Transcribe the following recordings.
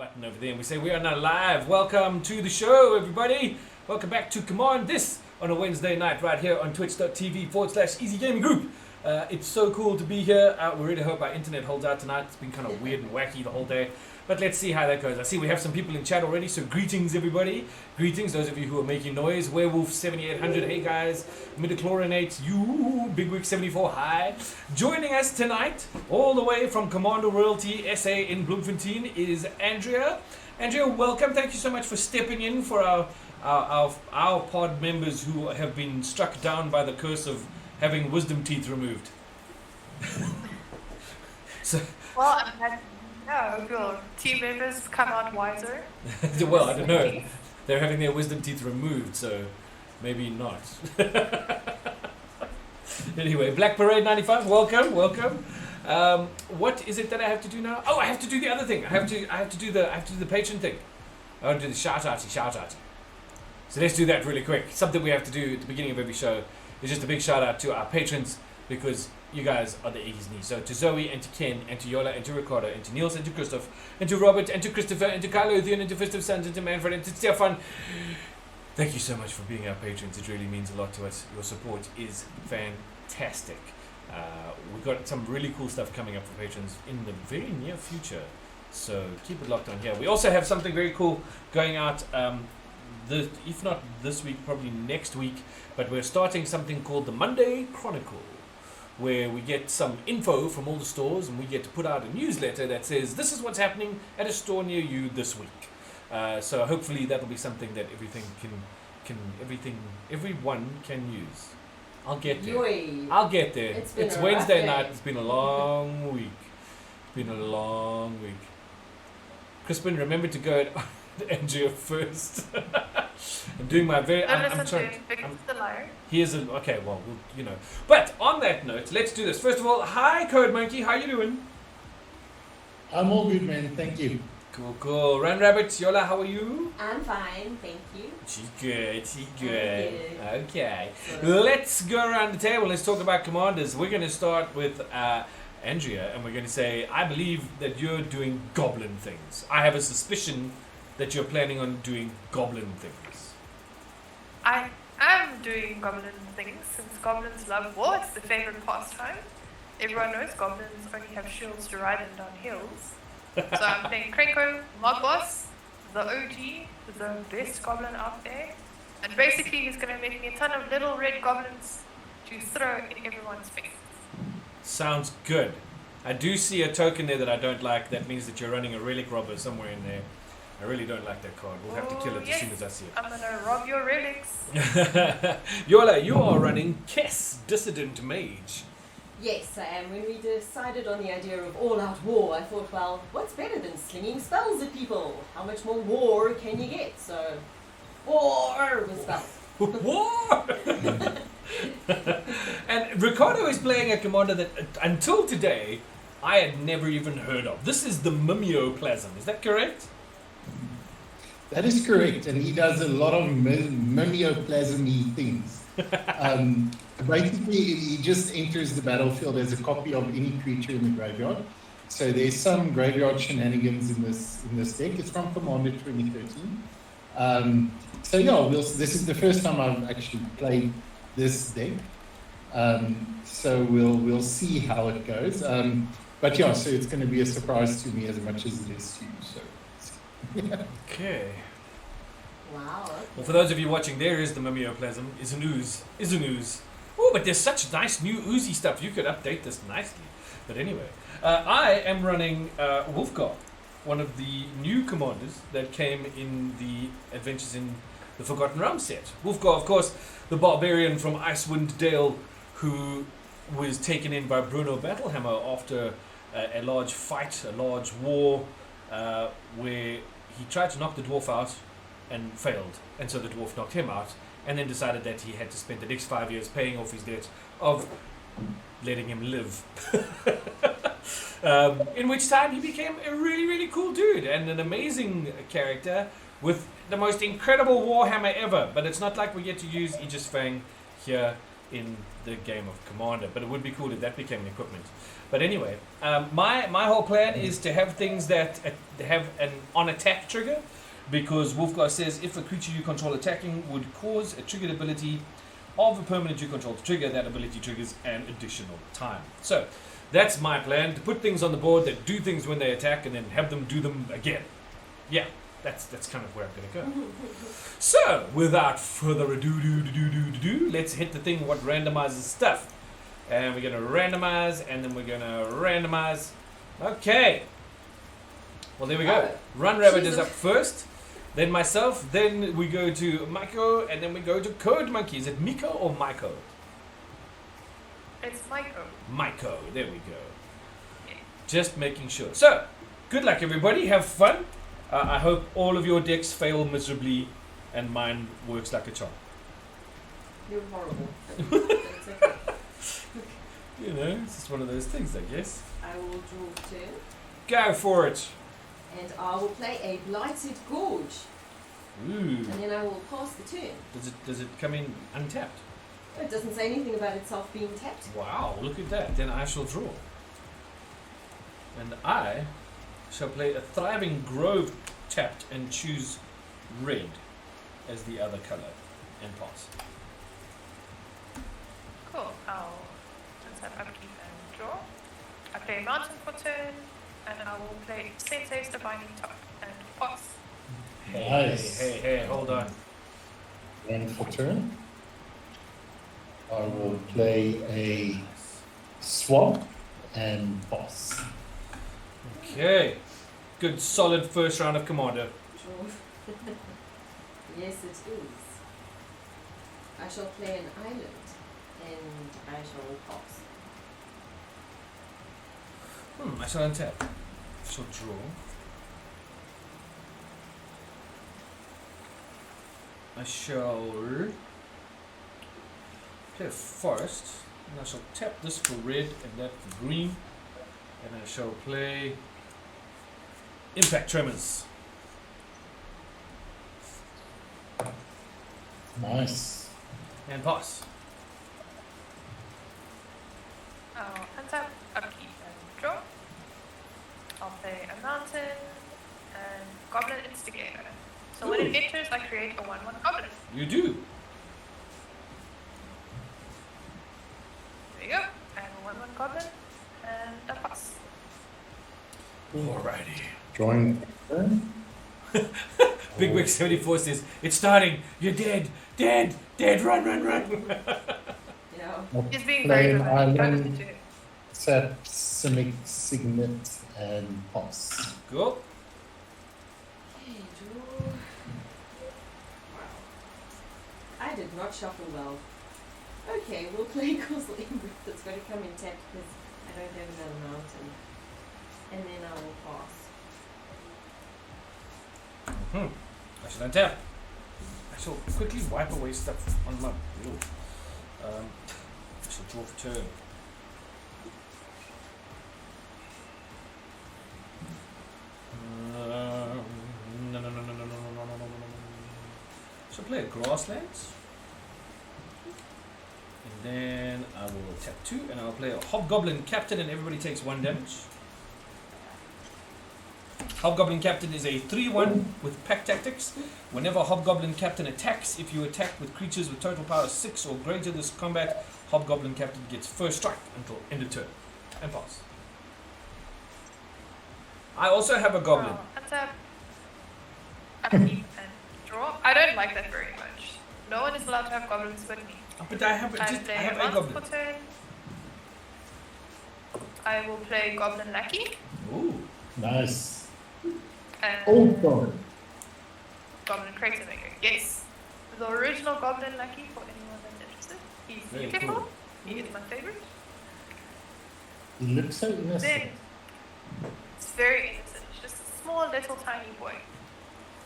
button over there and we say we are now live. Welcome to the show, everybody. Welcome back to Command This on a Wednesday night right here on twitch.tv/Easy Gaming Group. It's so cool to be here. We really hope our internet holds out tonight. It's been kind of weird and wacky the whole day. But let's see how that goes. I see we have some people in chat already, so greetings everybody. Greetings, those of you who are making noise. Werewolf7800, hey guys. Midichloronates, you. Bigwig74, hi. Joining us tonight, all the way from Commando Royalty SA in Bloemfontein, is Andrea. Andrea, welcome. Thank you so much for stepping in for our pod members who have been struck down by the curse of having wisdom teeth removed. Well, I'm glad. No, your team members come out wiser. Well, I don't know. They're having their wisdom teeth removed, so maybe not. Anyway, Black Parade 95, welcome. What is it that I have to do now? Oh, I have to do the other thing. I have to do the patron thing. I want to do the shout out. So let's do that really quick. Something we have to do at the beginning of every show is just a big shout out to our patrons, because you guys are the Iggy's knees. So to Zoe and to Ken and to Yola and to Ricardo and to Niels and to Christoph and to Robert and to Christopher and to Carlo and to Festive Sons and to Manfred and to Stefan. Thank you so much for being our patrons. It really means a lot to us. Your support is fantastic. We've got some really cool stuff coming up for patrons in the very near future. So keep it locked on here. We also have something very cool going out, if not this week, probably next week. But we're starting something called the Monday Chronicle, where we get some info from all the stores and we get to put out a newsletter that says this is what's happening at a store near you this week. So hopefully that'll be something that everyone can use. I'll get there. It's Wednesday night. It's been a long week. Crispin, remember to go at Andrea first. I'm doing my very. I'm trying. Okay. Well, you know. But on that note, let's do this. First of all, hi, Code Monkey. How you doing? I'm all good, man. Thank you. Cool. Run Rabbit, Yola, how are you? I'm fine, thank you. She's good. Okay. Let's go around the table. Let's talk about commanders. We're going to start with Andrea, and we're going to say, I believe that you're doing goblin things. I have a suspicion that you're planning on doing goblin things. I am doing goblin things since goblins love war. It's the favorite pastime. Everyone knows goblins only have shields to ride them down hills. So I'm playing Krenko, Mob Boss, the OG, the best goblin out there. And basically he's going to make me a ton of little red goblins to throw in everyone's face. Sounds good. I do see a token there that I don't like. That means that you're running a relic robber somewhere in there. I really don't like that card. We'll have to kill it as soon as I see it. I'm going to rob your relics. Yola, you are running Kess, Dissident Mage. Yes, I am. When we decided on the idea of all-out war, I thought, well, what's better than slinging spells at people? How much more war can you get? So, war with spells. War! And Ricardo is playing a commander that, until today, I had never even heard of. This is the Mimeoplasm. Is that correct? That is correct, and he does a lot of mimeoplasm-y things. Basically, he just enters the battlefield as a copy of any creature in the graveyard. So there's some graveyard shenanigans in this deck. It's from Commander 2013. So yeah, this is the first time I've actually played this deck. So we'll see how it goes. But yeah, so it's going to be a surprise to me as much as it is to you. So. Okay. Wow. Well, for those of you watching, there is the Mimeoplasm. Is an ooze. Oh, but there's such nice new oozy stuff. You could update this nicely. But anyway, I am running Wulfgar, one of the new commanders that came in the Adventures in the Forgotten Realms set. Wulfgar, of course, the barbarian from Icewind Dale, who was taken in by Bruno Battlehammer after a large fight, a large war, where he tried to knock the dwarf out and failed, and so the dwarf knocked him out, and then decided that he had to spend the next 5 years paying off his debt of letting him live. In which time he became a really, really cool dude and an amazing character with the most incredible warhammer ever. But it's not like we get to use Aegis Fang here in the game of Commander, but it would be cool if that became an equipment. But anyway, my whole plan is to have things that have an on-attack trigger, because Wulfgar says if a creature you control attacking would cause a triggered ability of a permanent you control to trigger, that ability triggers an additional time. So that's my plan, to put things on the board that do things when they attack and then have them do them again. Yeah, that's kind of where I'm going to go. So, without further ado, let's hit the thing what randomizes stuff. And we're going to randomize, and then we're going to randomize. Okay. Well, there we go. Run Rabbit is up first, then myself, then we go to Maiko, and then we go to Code Monkey. Is it Miko or Maiko? It's Maiko. Maiko, there we go. Just making sure. So, good luck everybody, have fun. I hope all of your decks fail miserably and mine works like a charm. You're horrible. It's okay. You know, it's just one of those things, I guess. I will draw a turn. Go for it. And I will play a Blighted Gorge. Ooh. And then I will pass the turn. Does it come in untapped? It doesn't say anything about itself being tapped. Wow, look at that. Then I shall draw. And I shall play a Thriving Grove tapped and choose red as the other colour and pass. Cool. I'll just have upkeep and draw. I play a mountain for turn, and I will play Sensei's Divining Top and pass. Nice. Hey, hold on. And for turn, I will play a swamp and boss. Okay. Good solid first round of Commander. Draw. Yes, it is. I shall play an island, and I shall pass. I shall untap. I shall draw. I shall play a forest, and I shall tap this for red and that for green, and I shall play Impact Tremors. Nice. And pass. I'll untap, upkeep and draw. I'll play a mountain and Goblin Instigator. So when it enters, I create a 1/1 goblin. You do. There you go. I have a 1/1 goblin and a pass. Alrighty. Drawing turn. Big Wick 74 says, it's starting. You're dead. Dead. Run. Yeah. I'll He's being play very an dramatic. Don't listen island, to him. tap, signet, and pass. Cool. Okay, draw. Wow. I did not shuffle well. Okay, we'll play Castle Ingrid. That's going to come in tapped because I don't have another mountain. And then I will pass. I shall untap. I shall quickly wipe away stuff on my wheel. I shall draw for turn. No. I shall play a grasslands. And then I will tap 2 and I'll play a Hobgoblin Captain and everybody takes 1 damage. Hobgoblin Captain is a 3/1 with pack tactics. Whenever Hobgoblin Captain attacks, if you attack with creatures with total power 6 or greater this combat, Hobgoblin Captain gets first strike until end of turn. And pass. I also have a goblin. Untap, upkeep and draw. I don't like that very much. No one is allowed to have goblins but me. But I have I just play I have a once goblin. per turn. I will play Goblin Lackey Ooh. Nice. and Old dog. Goblin Crater Maker. Yes. The original Goblin Lackey for anyone that's interested. He's Very beautiful. cool. He is my favorite. He looks so innocent. Then it's very innocent. Just a small little tiny boy.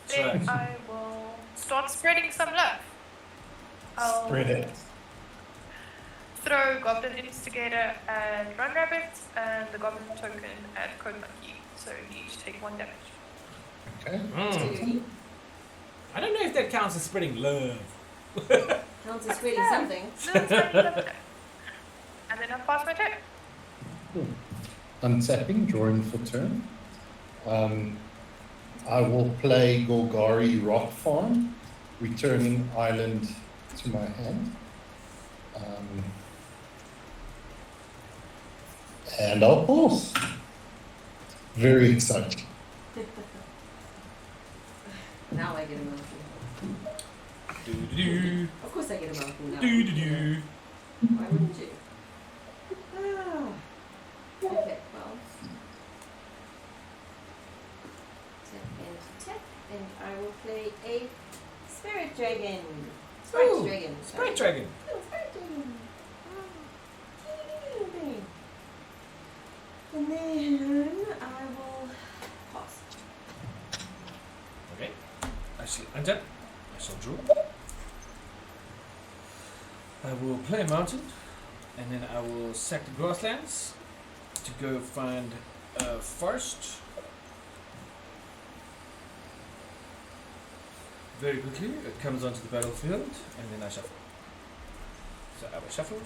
Then Right. I will start spreading some love. I'll Spread it. throw Goblin Instigator and Run Rabbit and the Goblin Token at Code Monkey. So you each take 1 damage. Okay. Mm. I don't know if that counts as spreading love. Counts as spreading something. Little tiny lip. And then I'll pass my turn. Cool. Untapping, drawing for turn. I will play Golgari Rock Farm, returning island to my hand. And I'll pause. Very exciting. Now I get a mouthful. Do-do-do. Of course I get a mouthful now. Do-do-do. Why wouldn't you? Ah. Okay, well. Tap, and I will play a Spirit Dragon. Sprite Ooh, Dragon. Sprite Dragon. Little Sprite Dragon. Little thing. And then I will pass. Okay. I shall untap. I shall draw. I will play a mountain, and then I will sack the grasslands to go find a forest. Very quickly, it comes onto the battlefield, and then I shuffle. So I will shuffle.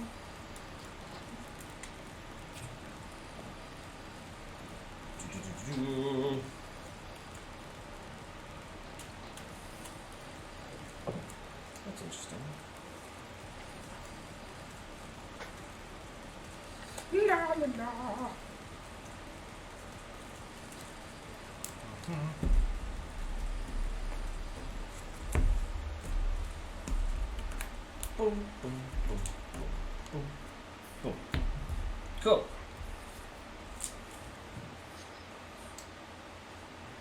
That's interesting. La la la. Boom, boom, boom, boom, boom, boom. Cool.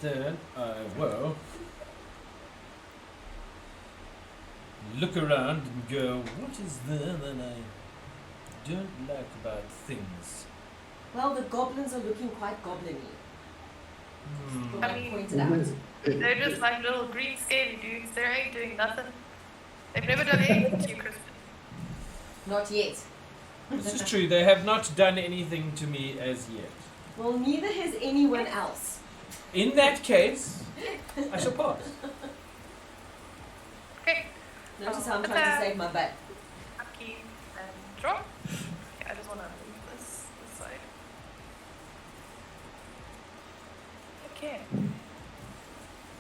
Then I will look around and go, what is there that I don't like about things? Well, the goblins are looking quite goblin-y. Hmm. I Like mean- pointed out. They're just like little green scaly dudes. They ain't doing nothing. They've never done anything to you, Kristen. Not yet. This is true, they have not done anything to me as yet. Well, neither has anyone else. In that case, I shall pass. Okay, Notice how I'm trying to save my butt. key and draw. Okay, I just want to move this side. Okay.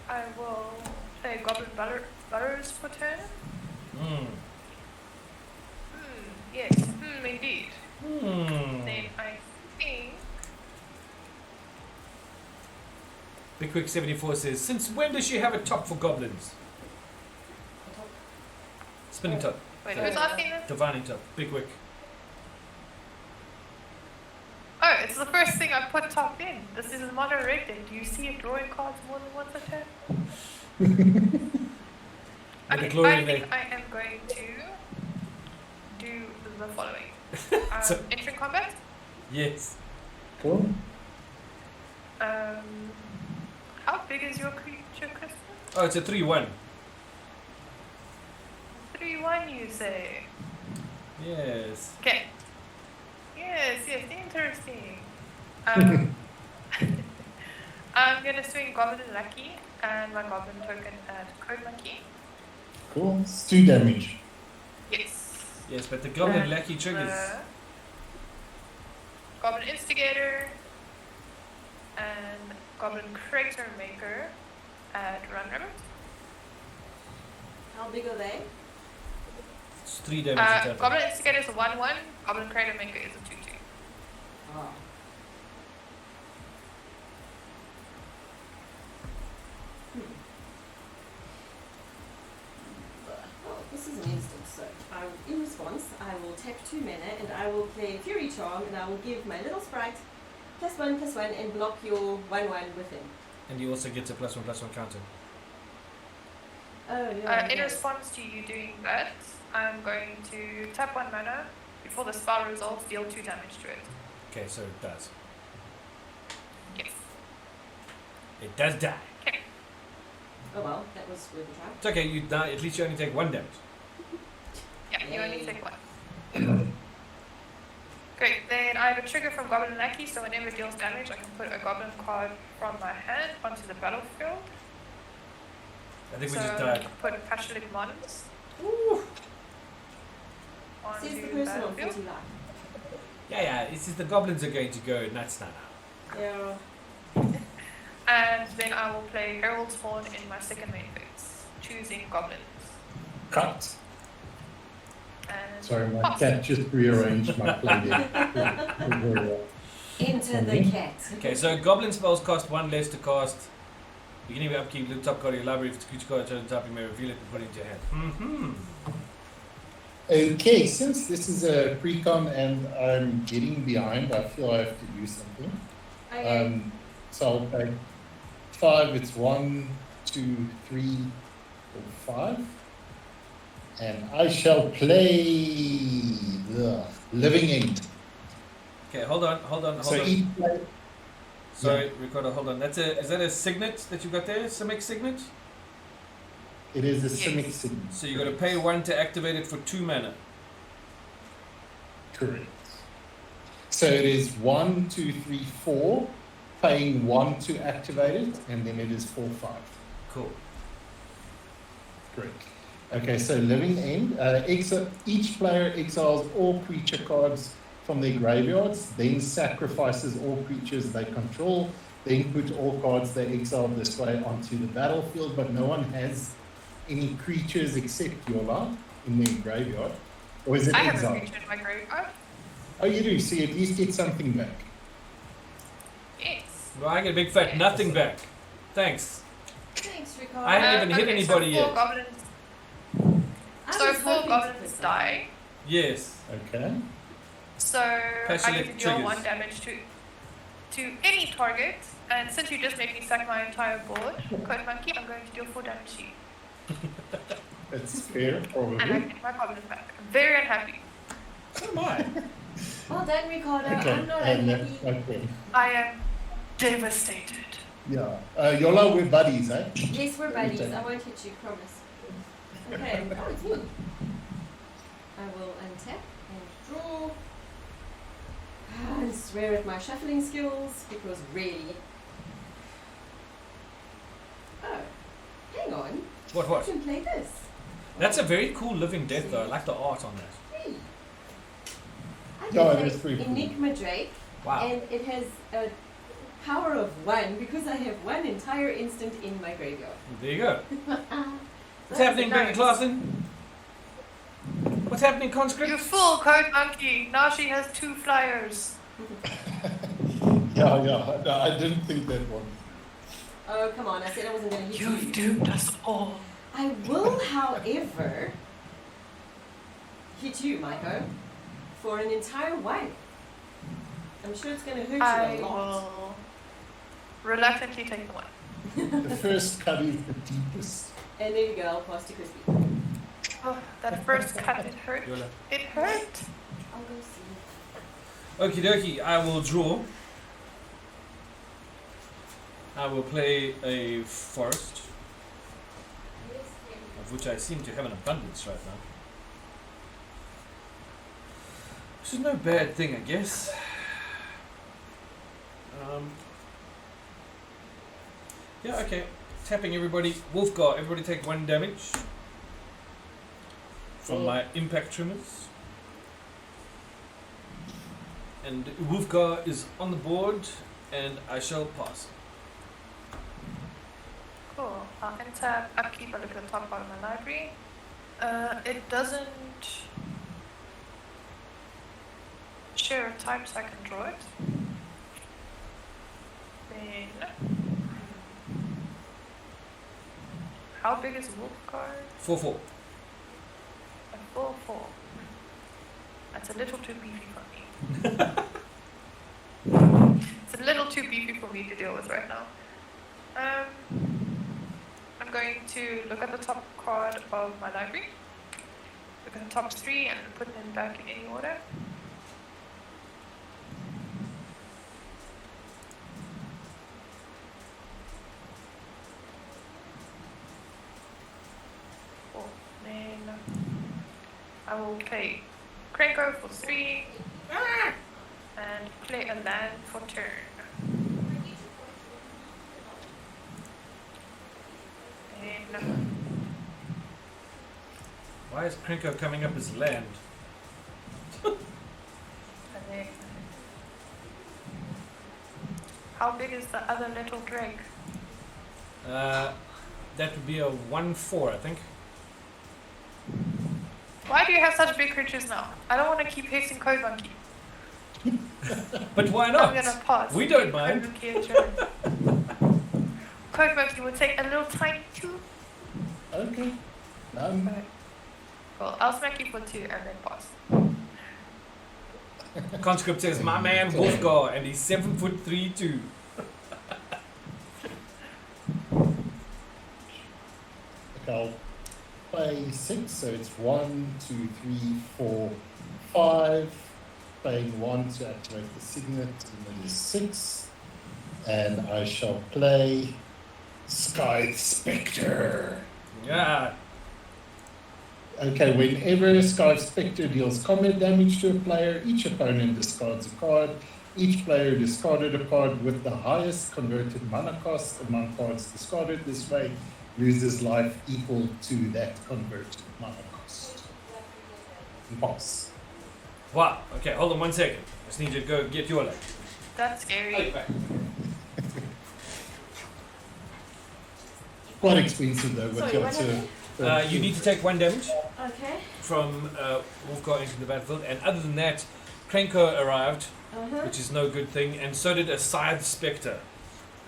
I will play Goblin Butters for turn. Hmm. Yes, indeed. Hmm. Then I think. Big Quick 74 says, since when does she have a top for goblins? Spinning top. Wait, who's asking this? Divining top. Big Quick. Oh, it's the first thing I put top in. This is a mono red deck. Do you see it drawing cards more than once a turn? With the Okay, glory I in think there. I am going to do the following. So- Entering combat. Yes. Cool. How big is your creature, Kristen? Oh, it's a 3-1. 3-1, you say? Yes. Okay. Yes, interesting. I'm gonna swing Goblin Lucky and my Goblin token at Code Monkey. Cool. It's 2 damage. Yes. Yes, but the Goblin And Lackey triggers. the Goblin Instigator and Goblin Crater Maker at Run Rabbit. How big are they? It's 3 damage. attack. Goblin Instigator is a 1-1, Goblin Crater Maker is a 2-2. Oh. Oh, this is an instant. So, in response, I will tap 2 mana and I will play Fury Charm and I will give my little sprite +1/+1 and block your 1/1 with him. And he also gets a +1/+1 counter. Oh, yeah. In yes. response to you doing that, I'm going to tap 1 mana. Before the spell resolves, deal 2 damage to it. Okay, so it does. Yes. It does die. Oh well, that was worth a try. It's okay, you die. At least you only take 1 damage. Yeah, you only Yay. take 1. Great, then I have a trigger from Goblin Lackey, so whenever it deals damage, I can put a Goblin card from my hand onto the battlefield. I think so we just died. put Passionate Mons. Ooh. onto Says the the person on battlefield. 40 life. Yeah, it's just the goblins are going to go nuts now. Yeah. And then I will play Herald's Horn in my second main phase, choosing goblins. Cut. And Sorry, my pass. cat just rearranged my play there. Enter the cat. Okay, so goblin spells cost 1 less to cast. Beginning of upkeep, look top card of your library. If it's a creature card, turn top, you may reveal it and put it into your hand. Mm-hmm. Okay, since this is a pre-com and I'm getting behind, I feel I have to do something. Okay. So I'll take 5. It's 1, 2, 3, 4, 5. And I shall play the Living End. Okay, hold on. So each player, Sorry, recorder, hold on. Is that a signet that you got there? Simic signet? it is a Yes. Simic signet. So you got to pay 1 to activate it for 2 mana. Correct. So it is 1, 2, 3, 4, paying 1 to activate it, and then it is 4, 5. Cool. Correct. Okay, so Living End. Each player exiles all creature cards from their graveyards, then sacrifices all creatures they control, then put all cards they exile this way onto the battlefield, but no one has any creatures except Yola in their graveyard. Or is it I have a exile? creature in my graveyard. Oh, you do, so you at least get something back. Yes. Well, I get a big fat nothing back. Thanks. Thanks, Ricardo. I haven't even hit anybody so yet. 4 goblins. I So was 4 hoping to goblins put die. Yes. Okay. So Press I get select to deal triggers. 1 damage to any target. And since you just made me sack my entire board, Code Monkey, I'm going to deal 4 damage to you. That's fair, And I probably. get my goblins back. I'm very unhappy. So am I. Well done, Ricardo. Okay, I'm not and unhappy. okay. I am devastated. Yeah. Yola, we're buddies, eh? Yes, we're buddies. Okay. I won't hit you, promise. Okay, oh, it's me. I will untap and draw. And swear at my shuffling skills because really. Oh, hang on. What? I can play this. That's a very cool living death, though. I like the art on that. Hey. I can Yeah, it play is pretty cool. Enigma Drake, Wow. and it has a power of 1 because I have 1 entire instant in my graveyard. There you go. What's That's happening, Brittany nice. Clausen? What's happening, You Conscript? fool, Code Monkey. Now she has 2 flyers. Yeah, no, I didn't think that one. Oh, come on. I said I wasn't going to hit you. You've doomed us all. I will, however, hit you, Maiko, for an entire 1. I'm sure it's going to hurt I you a lot. will reluctantly take the 1. The first cut is the deepest. And there you go. I'll pass to Crispy. Oh, that first cut, it hurt. Yola. It hurt. I'll go see. Okie dokie, I will draw. I will play a forest, of which I seem to have an abundance right now. Which is no bad thing, I guess. Yeah, okay. Tapping everybody. Wulfgar, everybody take 1 damage from my impact trimmers. And Wulfgar is on the board, and I shall pass. Cool. I'll enter upkeep. I look at the top part of my library. It doesn't share a type, so I can draw it. Then, how big is Wulfgar? 4/4. A 4/4. That's a little too beefy for me. It's a little too beefy for me to deal with right now. I'm going to look at the top card of my library. Look at the top 3 and put them back in any order. Cool. Then I will play Krenko for 3 and play a land for turn. And Why is Krenko coming up as land? How big is the other little drake? That would be a 1/4, I think. Why do you have such big creatures now? I don't want to keep facing Code Monkey. But why I'm not? gonna pass. We don't Give mind. Code Monkey a turn. Code Monkey will take a little tiny 2. Okay. Cool. I'll smack you for 2 and then pass. Conscript says, my man Wulfgar, and he's 7'3" too. Okay, I'll play 6, so it's 1, 2, 3, 4, 5. Playing 1 to activate the signet, and that is 6. And I shall play Sky Spectre. Yeah. Okay, whenever Sky Spectre deals combat damage to a player, each opponent discards a card. Each player discarded a card with the highest converted mana cost among cards discarded this way loses life equal to that converted mana cost. Boss. Wow. Okay, hold on 1 second. Just need you to go get your leg. That's scary. Okay. Quite expensive though, but Sorry, you what have to. You need to take 1 damage Okay. from Wulfgar into the battlefield, and other than that, Krenko arrived, which is no good thing, and so did a Scythe Spectre,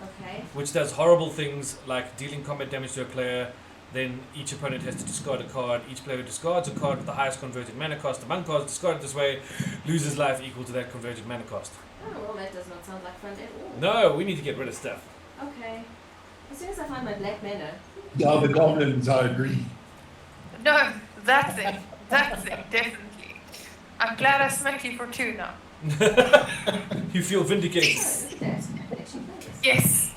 Okay. which does horrible things like dealing combat damage to a player. Then each opponent has to discard a card. Each player who discards a card with the highest converted mana cost among cards discarded this way loses life equal to that converted mana cost. Oh, well, that does not sound like fun at all. No, we need to get rid of stuff. Okay. As soon as I find my black mana. Yeah, the goblins, I agree. No, that's it. That's it, definitely. I'm glad I smacked you for 2 now. You feel vindicated. Oh, look at that. I can actually play this. Yes!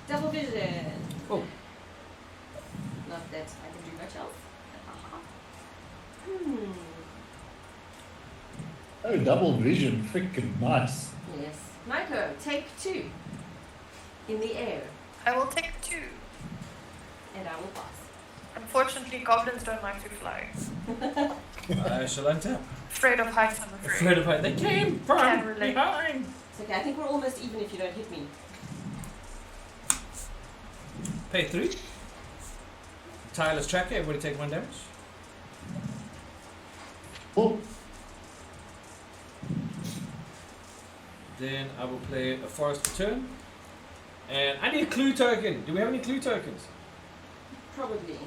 Double vision. Oh. Not that I can do much else. Hmm. Oh, double vision, freaking nice. Yes. Maiko, take 2. In the air. I will take 2. And I will pass. Unfortunately, goblins don't like to fly. I shall untap. Afraid of heights, I'm afraid. Afraid of height. They came Can't from relate. behind. It's okay, I think we're almost even if you don't hit me. Pay 3. Tireless tracker. Everybody take 1 damage. Oh, Then I will play a forest return. And I need a clue token. Do we have any clue tokens? Probably.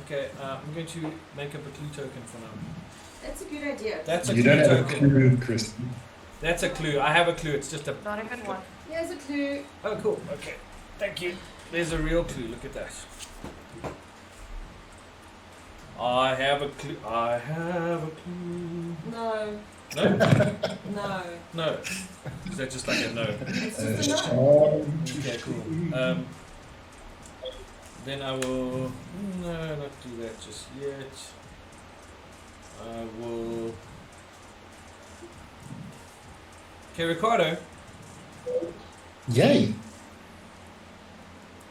Okay, I'm going to make up a clue token for now. That's a good idea. That's a you clue don't have a token. clue, Chris. That's a clue. I have a clue. It's just a. Not even 1. Here's a clue. Oh, cool. Okay. Thank you. There's a real clue. Look at that. I have a clue. I have a clue. No. No? No. No. Is that just like a no? It's just a no. Okay, cool. Then I will. No, not do that just yet. I will. Okay, Ricardo. Yay.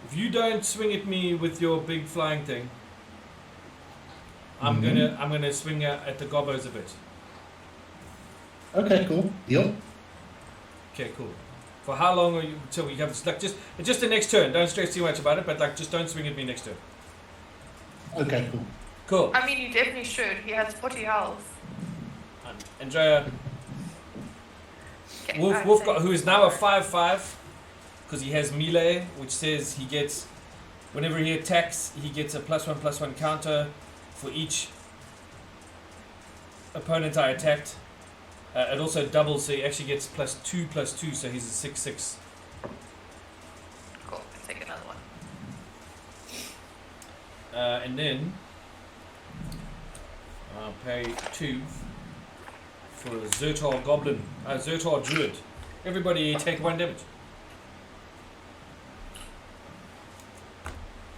If you don't swing at me with your big flying thing, I'm Mhm. gonna swing at the gobbos a bit. Okay, cool. Deal. Okay, cool. For how long are you until we have this? Like just the next turn. Don't stress too much about it, but like just don't swing at me next turn. Okay, cool. Cool. I mean, you definitely should. He has 40 health. Andrea Okay, Wulfgar, who is now a 5/5, because he has melee, which says he gets whenever he attacks, he gets a +1/+1 counter for each opponent I attacked. It also doubles, so he actually gets +2/+2, so he's a 6/6. Cool, let's take another one. And then I'll pay 2 for a Zertar Goblin, Zertar Druid. Everybody take 1 damage.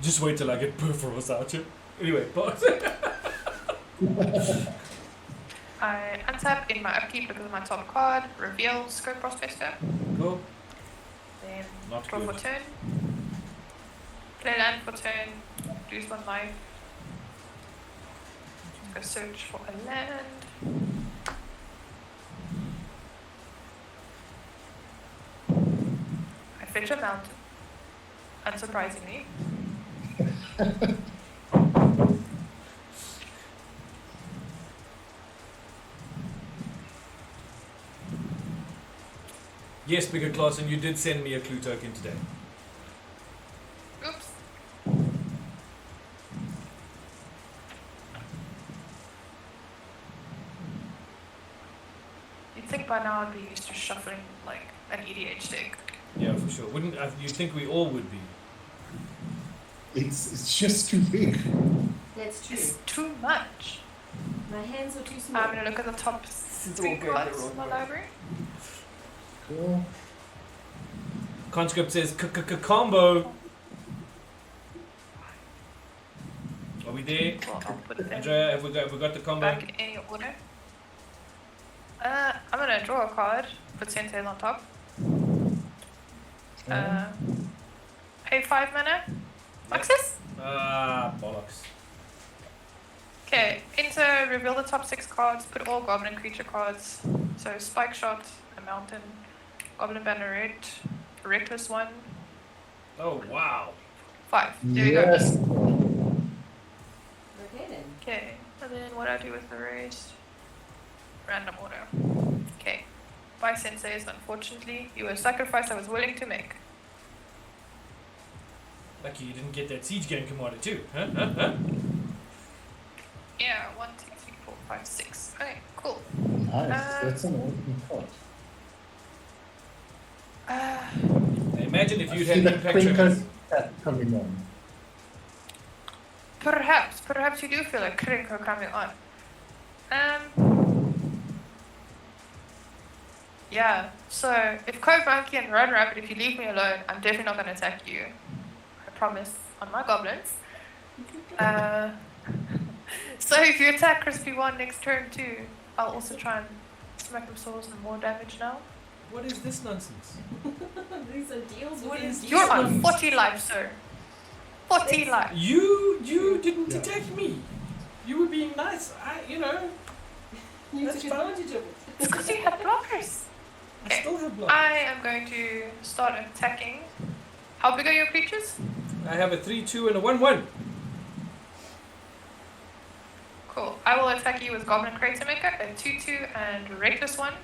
Just wait till I get Perforos out here. Anyway, pause. I untap in my upkeep because of my top card, reveal Scope Prospector, Cool. then Not draw for good. turn, play land for turn, lose 1 life, go search for a land. fetch a mountain. Unsurprisingly. Yes, Bigger Clausen, you did send me a clue token today. Oops. You'd think by now I'd be used to shuffling like an EDH deck. Yeah, for sure. Wouldn't you think we all would be? It's just too big. That's true. It's too much. My hands are too small. I'm gonna look at the top 3 cards in my library. Cool. Conscript says combo. Are we there? Well, I'll put them Andrea, have we got the combo? back in any order. I'm gonna draw a card, put Sensei's on top. Pay 5 mana. Access? Bollocks. Okay, enter, reveal the top 6 cards, put all goblin creature cards. So Spike Shot, a mountain, Goblin Banneret, Reckless One, Oh, wow. 5. There we go. Yes. Okay then. Okay, and then what I do with the rest? Random order. Okay. By Sensei's, unfortunately, you were a sacrifice I was willing to make. Lucky you didn't get that Siege Gang Commander too. Huh? Yeah, 1, 2, 3, 4, 5, 6. Okay, cool. Nice. That's an awesome thought. Imagine if I you'd see had the impact Krenko tremors. stat coming on. Perhaps you do feel like Krenko coming on. Yeah, so if Cove Monkey and Run Rabbit, if you leave me alone, I'm definitely not going to attack you. I promise, on my goblins. So if you attack Crispy 1 next turn too, I'll also try and smack them souls and more damage now. What is this nonsense? These are deals. What within is- deals. You're on 40 life, sir. 40 life. You didn't Yeah. attack me. You were being nice. You That's took advantage of it. It's because you have blockers. I still have block. I am going to start attacking. How big are your creatures? I have a 3-2 and a 1-1. Cool. I will attack you with Goblin Crater Maker, a 2-2 and Reckless One,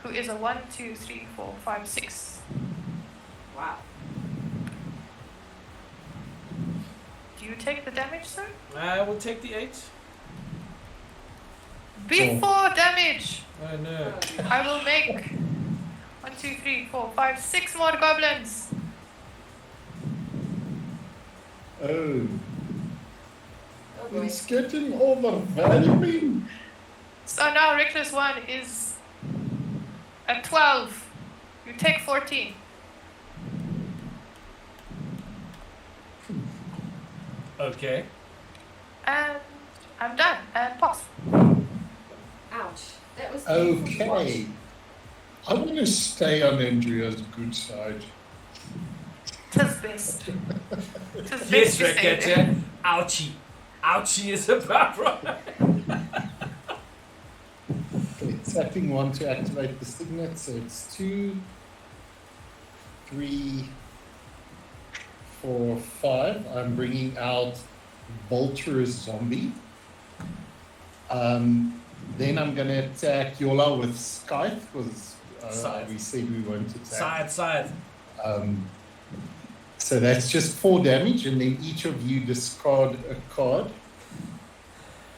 who is a 1, 2, 3, 4, 5, 6. Wow. Do you take the damage, sir? I will take the 8. Before damage, Oh no. Oh, dear. I will make 1, 2, 3, 4, 5, 6 more goblins. Oh, Oh boy. it's getting overwhelming. So now Reckless One is at 12. You take 14. Okay. And I'm done. And pause. Ouch. That was painful to watch. Okay. I want to stay on Andrea's good side. Tis best. Tis best Yes, to stay there. Ratcatcher. Ouchie. Ouchie is about right. Okay, tapping 1 to activate the signet, so it's 2, 3, 4, 5. I'm bringing out Vulturous Zombie. Then I'm going to attack Yola with Scythe, because Scythe. we said we won't attack. Side. So that's just 4 damage, and then each of you discard a card.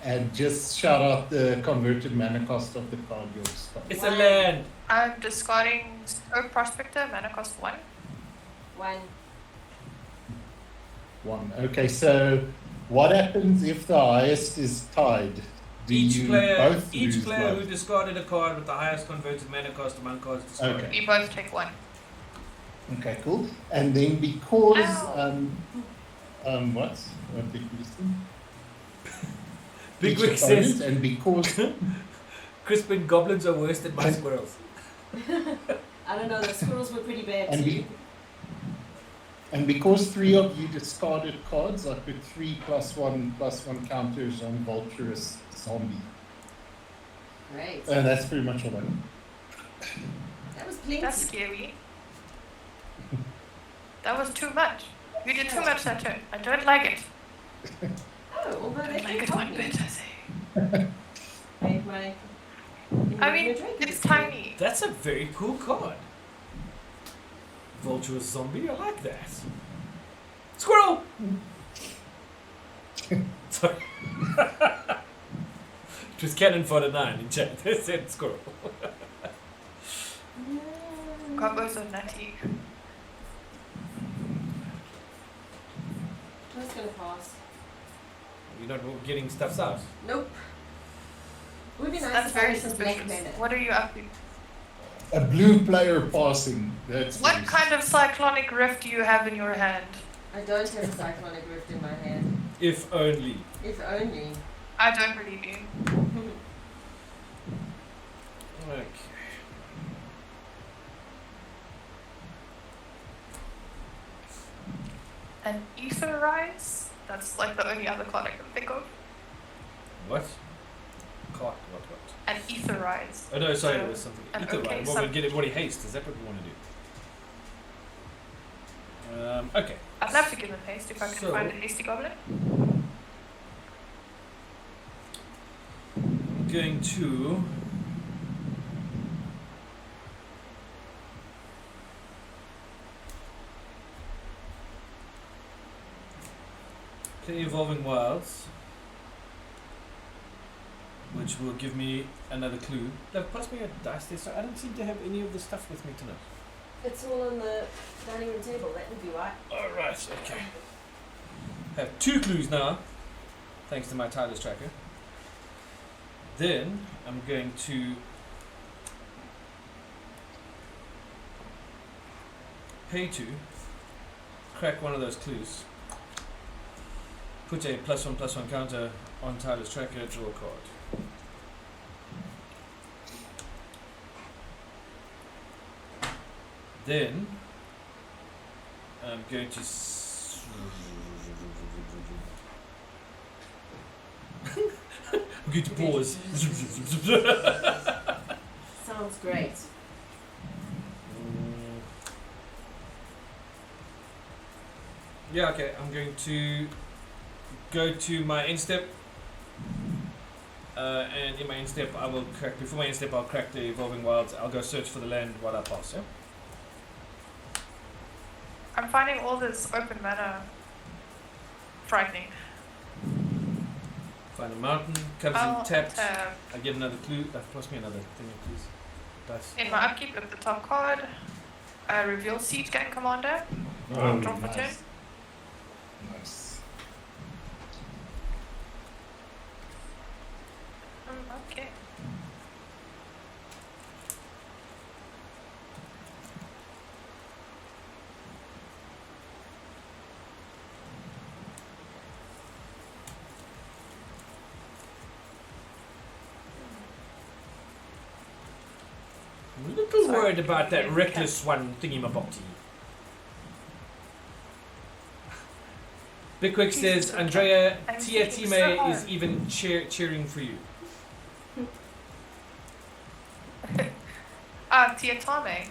And just shout out the converted mana cost of the card you'll discard. It's a land. I'm discarding Oak Prospector, mana cost 1. 1. 1. Okay, so what happens if the highest is tied? Do Each you player both lose who life? discarded a card with the highest converted mana cost among cards discarded. Okay. We both take 1. Okay, cool. And then because Ow. what did you say? Big Each Wick opponent, says and because Crispin goblins are worse than my And- squirrels. I don't know, the squirrels were pretty bad And too. and because 3 of you discarded cards, I put 3 +1 counters on Vulturous Zombie. Great. And that's pretty much all I know. That was plenty. That's scary. That was too much. You did too much that turn. I don't like it. Oh, although I they don't like can it help one me. bit, I say. Make my... I mean, it's tiny. That's a very cool card. Vulture zombie, I like that. Squirrel! Sorry. It was cannon fodder 9 in chat. They said squirrel. Combos are nutty. I'm just gonna pass. You're not getting stuffs out. Nope. Would be nice That's if I very was just black suspicious. mana. What are you up to? A blue player passing. That's What nice. kind of cyclonic rift do you have in your hand? I don't have a cyclonic rift in my hand. If only. If only. I don't believe you. Okay. An ether rise? That's like the only other card I can think of. What? Card, what? An ether rise. Oh no, sorry, it was something. An Ether okay right. Well, we'll get everybody haste. Is that what we want to do? Okay. I'd love to give him haste if I can So- find a hasty goblin. I'm going to. Play Evolving Wilds, which will give me another clue. They've passed me a dice there, so I don't seem to have any of the stuff with me tonight. It's all on the dining room table. That would be right. Alright, okay. I have 2 clues now, thanks to my tireless tracker. Then I'm going to pay 2, crack one of those clues, put a +1/+1 counter on tireless tracker, draw a card. Then I'm going to I'm going to pause. Sounds great. Yeah, okay, I'm going to go to my end step. And in my end step, I will crack. Before my end step, I'll crack the Evolving Wilds. I'll go search for the land while I pass. Yeah. I'm finding all this open mana frightening. Find a mountain, comes I'll in tapped. tab. I get another clue. Plus me another thing, please. Dice. In my upkeep, look at the top card. I reveal Siege Gang Commander. Oh, Drop a turn. nice. Nice. Okay. I'm a little Sorry. worried about that Yeah. reckless one thingy-mabobty. Bigquick says, Andrea, I'm Tia thinking so Time hard. is even cheering for you. Ah, Tiatame.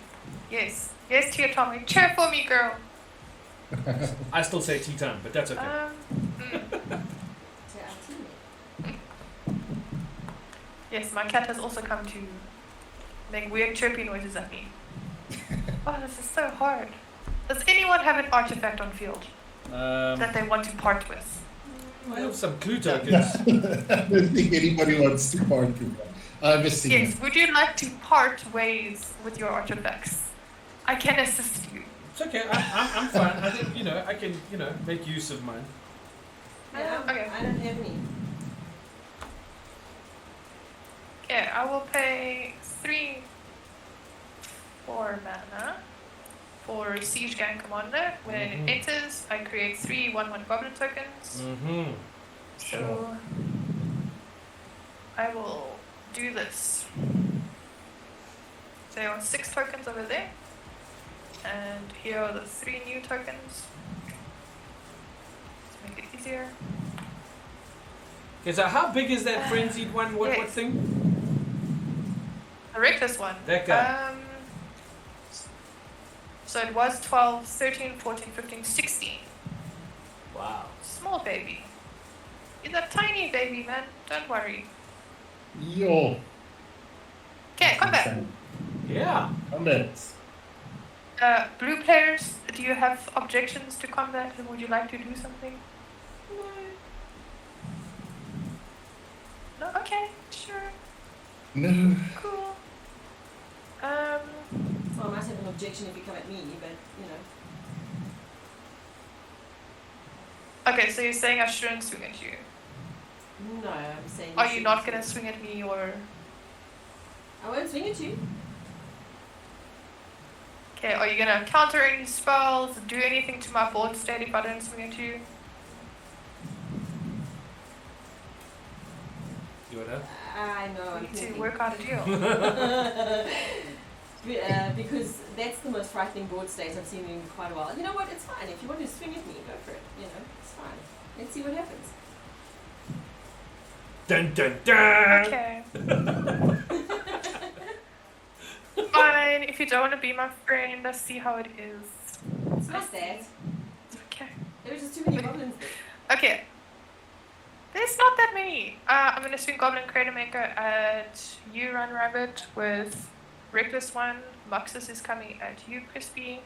Yes. Yes, Tiatame. Cheer for me, girl. I still say tea time, but that's okay. Mm. To our teammate. Yes, my cat has also come to make weird chirpy noises at me. Oh, this is so hard. Does anyone have an artifact on field that they want to part with? I have some clue tokens. I don't think anybody wants to part with that. I'm a singer. Yes, would you like to part ways with your artifacts? I can assist you. It's okay. I'm fine. I think I can make use of mine. Yeah, Okay. I don't have any. Okay, I will pay 4 mana for Siege Gang Commander. When Mhm. it enters, I create 3 1/1 Goblin tokens. Mm-hmm. So I will do this. There are 6 tokens over there. And here are the 3 new tokens. Let's make it easier. Okay, so how big is that frenzied one? What Yes. thing? The reckless one. That guy. So it was 12, 13, 14, 15, 16. Wow. Small baby. He's a tiny baby, man. Don't worry. Yo. Okay, combat. Yeah. Combat. Blue players, do you have objections to combat? And would you like to do something? No? Okay, sure. No. Cool. Well, I might have an objection if you come at me, but you know. Okay, so you're saying I shouldn't swing at you. No, I'm saying. Are you not gonna swing at me or? I won't swing at you. Okay, are you gonna counter any spells? Do anything to my board state if I don't swing at you? You wanna? I know. We I'm need to thinking. work out a deal. Because that's the most frightening board state I've seen in quite a while. You know what? It's fine. If you want to swing at me, go for it. You know, it's fine. Let's see what happens. Dun dun dun! Okay. Fine, if you don't want to be my friend, let's see how it is. It's not that. Okay. There were just too many goblins there. Okay. There's not that many. I'm gonna swing Goblin Crater Maker at you, Run Rabbit, with Reckless One. Muxus is coming at you, Crispy.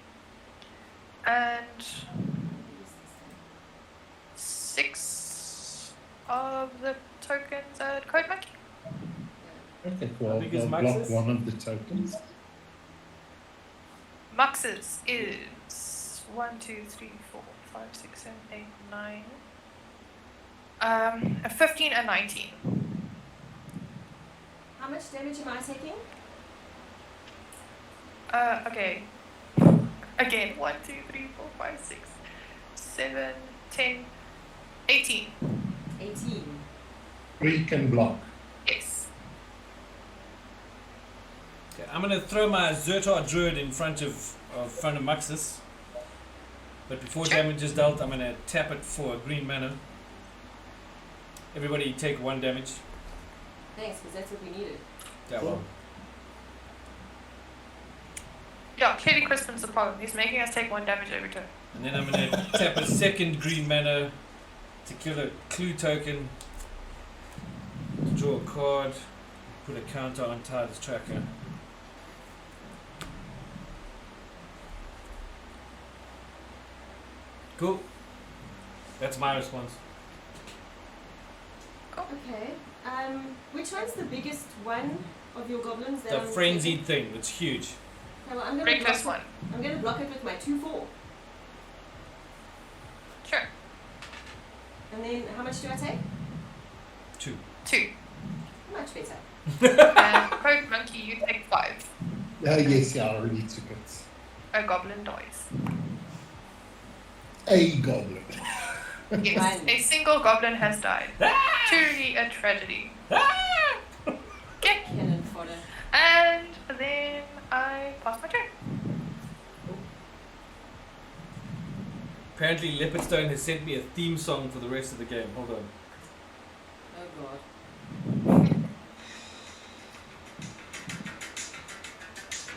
And 6 of the tokens at Code Monkey. Okay, well, How big is I'll block Max's? one of the tokens. Muxus is 1, 2, 3, 4, 5, 6, 7, 8, 9. A 15 and 19. How much damage am I taking? Okay. Again, 1, 2, 3, 4, 5, 6, 7, 10, 18. 18. 3 can block. Yes. Okay, I'm gonna throw my Zertar Druid in front of Muxus. But before damage is dealt, I'm gonna tap it for a green mana. Everybody take 1 damage. Thanks, because that's what we needed. Yeah, well. Yeah, clearly Crispin's the problem. He's making us take 1 damage every turn. And then I'm gonna tap a second green mana to kill a clue token. To draw a card. Put a counter on Titus Tracker. Cool. That's my response. Okay. Which one's the biggest one of your goblins? That The I'm frenzied thing, it's huge. Okay, well, I'm gonna Reckless block One. it. I'm gonna block it with my 2/4. Sure. And then how much do I take? 2. 2. Much better. And Code Monkey, you take 5. Yes, yeah, I already took it. A goblin dies. A goblin. Yes, Fine. a single goblin has died. Truly a tragedy. Okay, Cannon fodder. and then I pass my turn. Apparently Leopardstone has sent me a theme song for the rest of the game. Hold on. Oh god.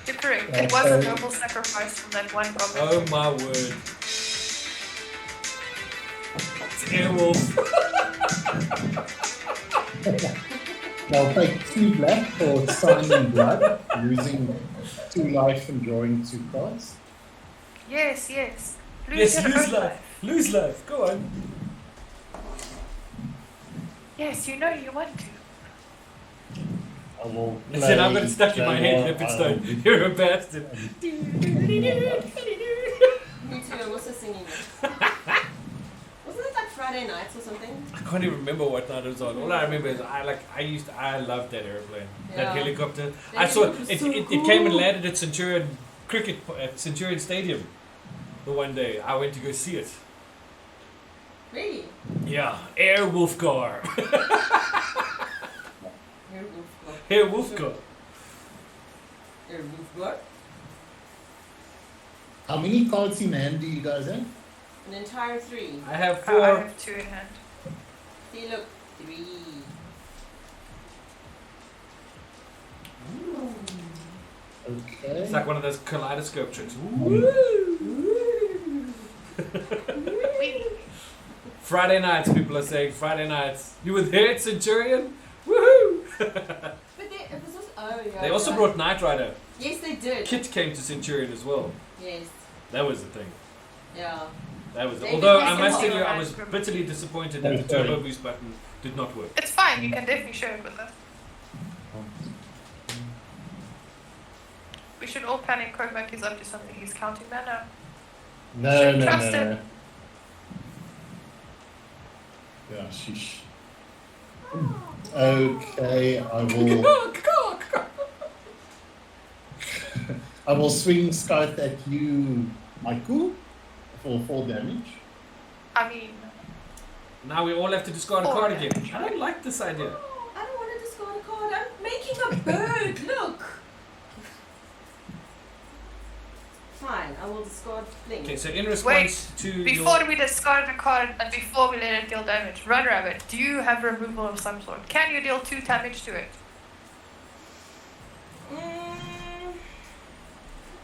You're correct. It was a noble sacrifice from that one goblin. Oh my word. It's Airwolf. I'll take 2 black for signing blood, losing 2 life and drawing 2 cards. Yes, yes. Yes, your lose own life. Lose life. Go on. Yes, you know you want to. I will Listen, I've got it play stuck in my head, Jaguar, Leopardstone. You're a bastard. Me too, I'm also singing it. Wasn't it like Friday nights or something? I can't even remember what night it was on. All I remember is I loved that airplane, that Yeah. helicopter. That I saw helicopter was it. so It cool. came and landed at Centurion Cricket at Centurion Stadium. The one day I went to go see it. Really? Yeah, Air Wulfgar. Here, Wulfgar. Air Wulfgar. Here, Wulfgar. How many cards in hand do you guys have? An entire 3. I have I 4. have 2 in hand. See, look. 3. Okay. It's like one of those kaleidoscope tricks. Wee. Friday nights, people are saying Friday nights. You were there, Centurion? Woohoo! But it was also, oh yeah. They also right. brought Knight Rider. Yes, they did. Kit came to Centurion as well. Yes. That was the thing. Yeah. That was. They Although did I must make tell you, it I was more bitterly disappointed that the turbo boost button did not work. It's fine, you can definitely share it with us. We should all panic. Croakback is up to something. He's counting mana. No. Trust him. Yeah, sheesh. Okay, I will. I will swing Scythe at you, Michael, for 4 damage. I mean, Now we all have to discard a Oh, card yeah. again. I don't like this idea. Oh, I don't want to discard a card. I'm making a bird. Look. Fine, I will discard Blink. Okay, so in response to before your... we discard the card and before we let it deal damage, Run Rabbit, do you have removal of some sort? Can you deal 2 damage to it?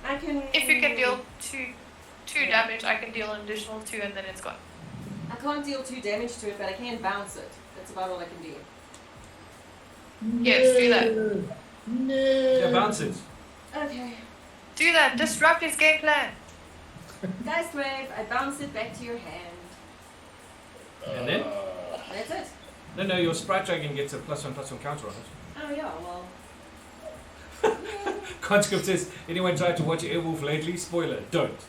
I can. If you can deal two damage, I can deal an additional 2 and then it's gone. I can't deal 2 damage to it, but I can bounce it. That's about all I can do. Yes, do that. No. Yeah, bounce it. Okay. Do that. Disrupt his game plan. Geist Wave, I bounce it back to your hand. And then? That's it. No, your Sprite Dragon gets a +1/+1 counter on it. Oh yeah, well. Conscript says, anyone tried to watch Airwolf lately? Spoiler, don't.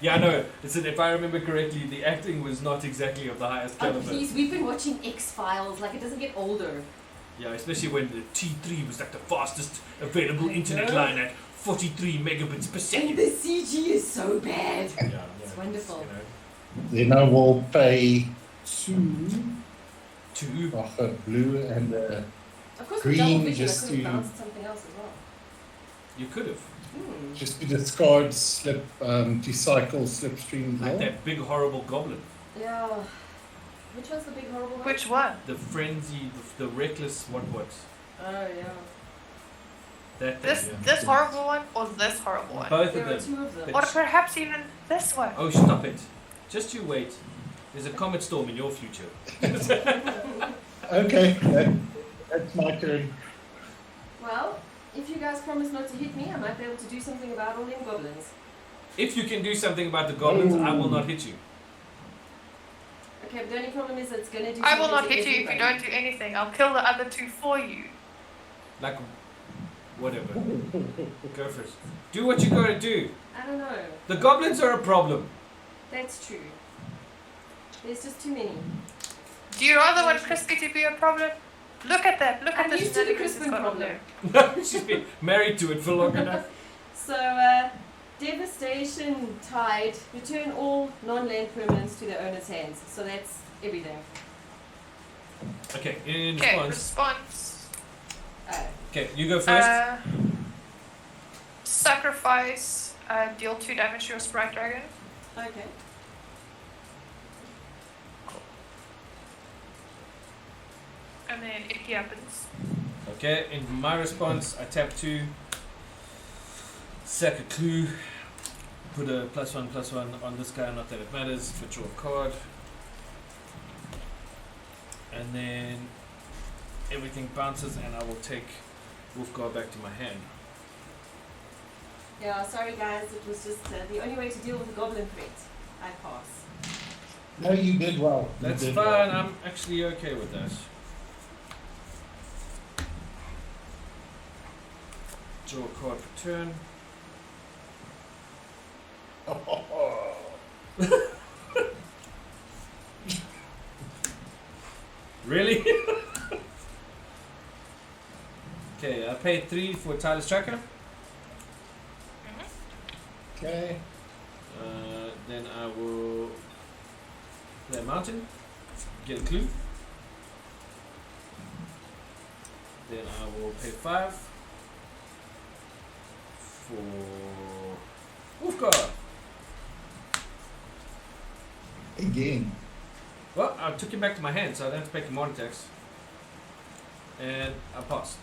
Yeah, I know. Listen, if I remember correctly, the acting was not exactly of the highest Oh caliber. please, we've been watching X-Files, like it doesn't get older. Yeah, especially when the T3 was like the fastest available internet know. line at 43 megabits per And second. the CG is so bad. Yeah, It's wonderful. You know, Then I will pay 2 two. of a blue and Of course, Green with double vision, just I could have to- bounced something else as well. You could have. just to discard slip to cycle slipstream. Like Well. that big horrible goblin. Yeah. Which one's the big horrible one? Which one? The frenzy, the reckless what? Oh yeah. That This thing, this horrible one or this horrible yeah. one? Both There of are them. 2 of them. Or perhaps even this one. Oh, stop it. Just you wait. There's a comet storm in your future. Okay, that's my turn. Well, if you guys promise not to hit me, I might be able to do something about all them goblins. If you can do something about the goblins, I will not hit you. Okay, but the only problem is it's gonna do I will something not to hit you if you everybody. don't do anything. I'll kill the other 2 for you. Like, whatever. Go for it. Do what you gotta do. I don't know. The goblins are a problem. That's true. There's just too many. Do you rather want Crispy to be a problem? Look at that. Look at I'm the used to the shenanigans it's Crispin got on problem. there. She's been married to it for long enough. So, Devastation Tide, return all non-land permanents to their owner's hands. So that's everything. Okay, in Okay, response. response. Okay, you go first. Sacrifice, deal 2 damage to your Sprite Dragon. Okay. And then it happens. Okay, in my response, I tap 2, sack a clue, put a +1/+1 on this guy, not that it matters, but draw a card. And then everything bounces and I will take Wulfgar back to my hand. Yeah, sorry guys, it was just the only way to deal with the goblin threat. I pass. No, you did well. You That's did fine, well. I'm actually okay with that. Draw a card for turn. Really? Okay, I paid 3 for Tireless Tracker. Okay. Then I will play a mountain, get a clue. Then I will pay 5 for Wulfgar. Again. Well, I took him back to my hand, so I don't have to pay command tax. And I pass.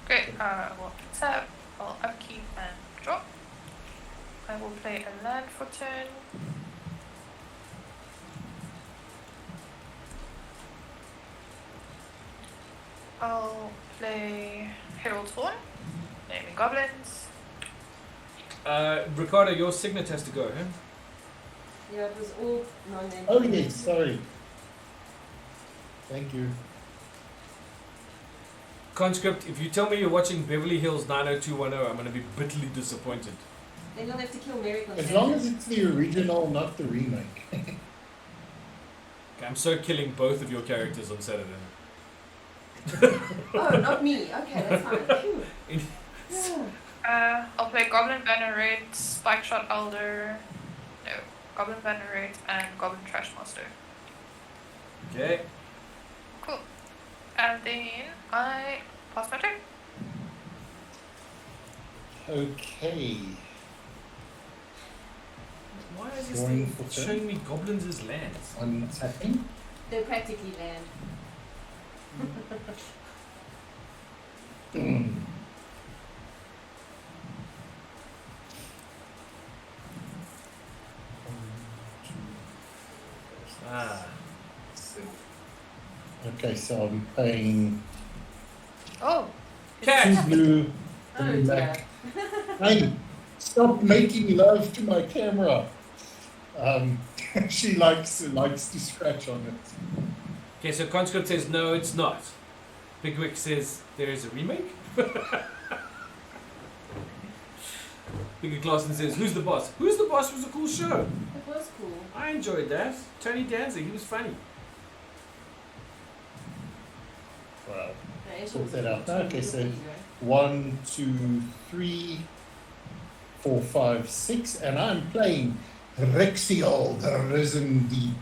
Okay, well, tap, I'll upkeep and drop. I will play a land for turn. I'll play Herald's Horn, naming goblins. Ricardo, your signet has to go, huh? Yeah, it was all non-named. Oh yes, sorry. Thank you. Conscript, if you tell me you're watching Beverly Hills 90210, I'm going to be bitterly disappointed. Then you'll have to kill Merrick on As long as it's the original, not the remake. Okay, I'm so killing both of your characters on Saturday. Oh, not me. Okay, that's fine. Phew. Yeah. I'll play Goblin Banner Raid, Spike Shot Elder, no, Goblin Banner Raid, and Goblin Trash Master. Okay. Cool. And then I pass my turn. Okay. Why is this Going thing for turn? showing me goblins as lands? I'm tapping. They're practically land. Ah. Okay, so I'm paying Oh. 2 Cat! blue, Oh 3 dear. black. Hey, stop making love to my camera. She likes to scratch on it. Okay, so Conscript says no, it's not. Bigwick says there is a remake. Bigger Clausen says, who's the boss? Who's the boss was a cool show. It was cool. I enjoyed that. Tony Danza, he was funny. Wow. No, Asher Sort was that out. cool. Okay, so 1, 2, 3, 4, 5, 6, and I'm playing Rexiol, the Risen Deep.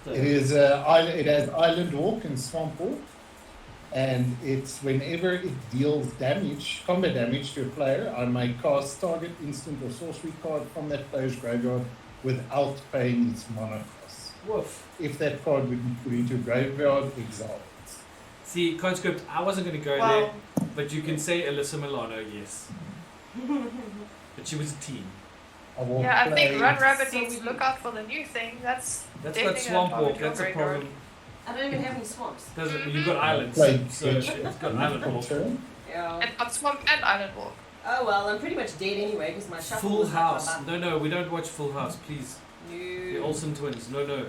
What It is it has Island Walk and Swamp Walk, and it's whenever it deals damage, combat damage to a player, I may cast target instant or sorcery card from that player's graveyard without paying its mana cost. Woof. If that card would be put into a graveyard, exile it. See, Conscript, I wasn't going to go Well, there, but you can say Alyssa Milano, yes. But she was a teen. I will yeah, I think play- Run Rabbit So needs to we- look out for the new thing. That's That's They got think Swamp I'm Walk, probably that's a graveyard. problem. I don't even have any swamps. Doesn't, you've got islands, Play so it's got Island Walk. turn. Yeah. and got Swamp and Island Walk. Oh well, I'm pretty much dead anyway because my shuffle Full was like House. my bum. No, we don't watch Full House, please. The No. Olsen twins, no.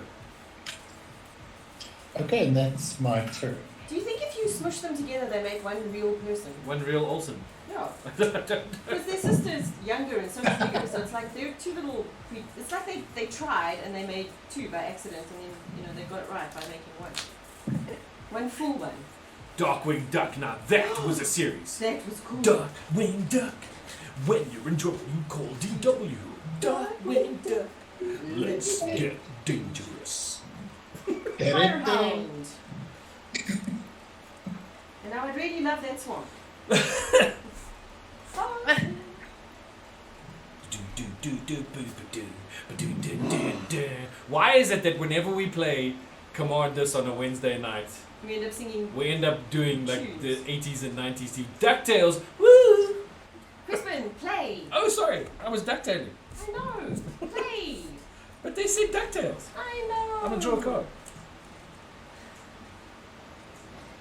Okay, and that's my turn. Do you think if you smush them together, they make one real person? One real Olsen. Yeah. I don't know. Because their sister's younger and so much bigger, so it's like they're two little. It's like they tried and they made two by accident, and then they got it right by making one. One full one. Darkwing Duck, now that was a series. That was cool. Darkwing Duck, when you're in trouble, you call DW. Darkwing Duck, let's get dangerous. Firehound. And now I'd really love that swamp. Fun. Why is it that whenever we play Command This on a Wednesday night, We end up singing. we end up doing like Tunes. the 80s and 90s theme? DuckTales, woo! Crispin, play. Oh, sorry, I was ducktailing. I know. Play. But they said DuckTales. I know. I'm gonna draw a card.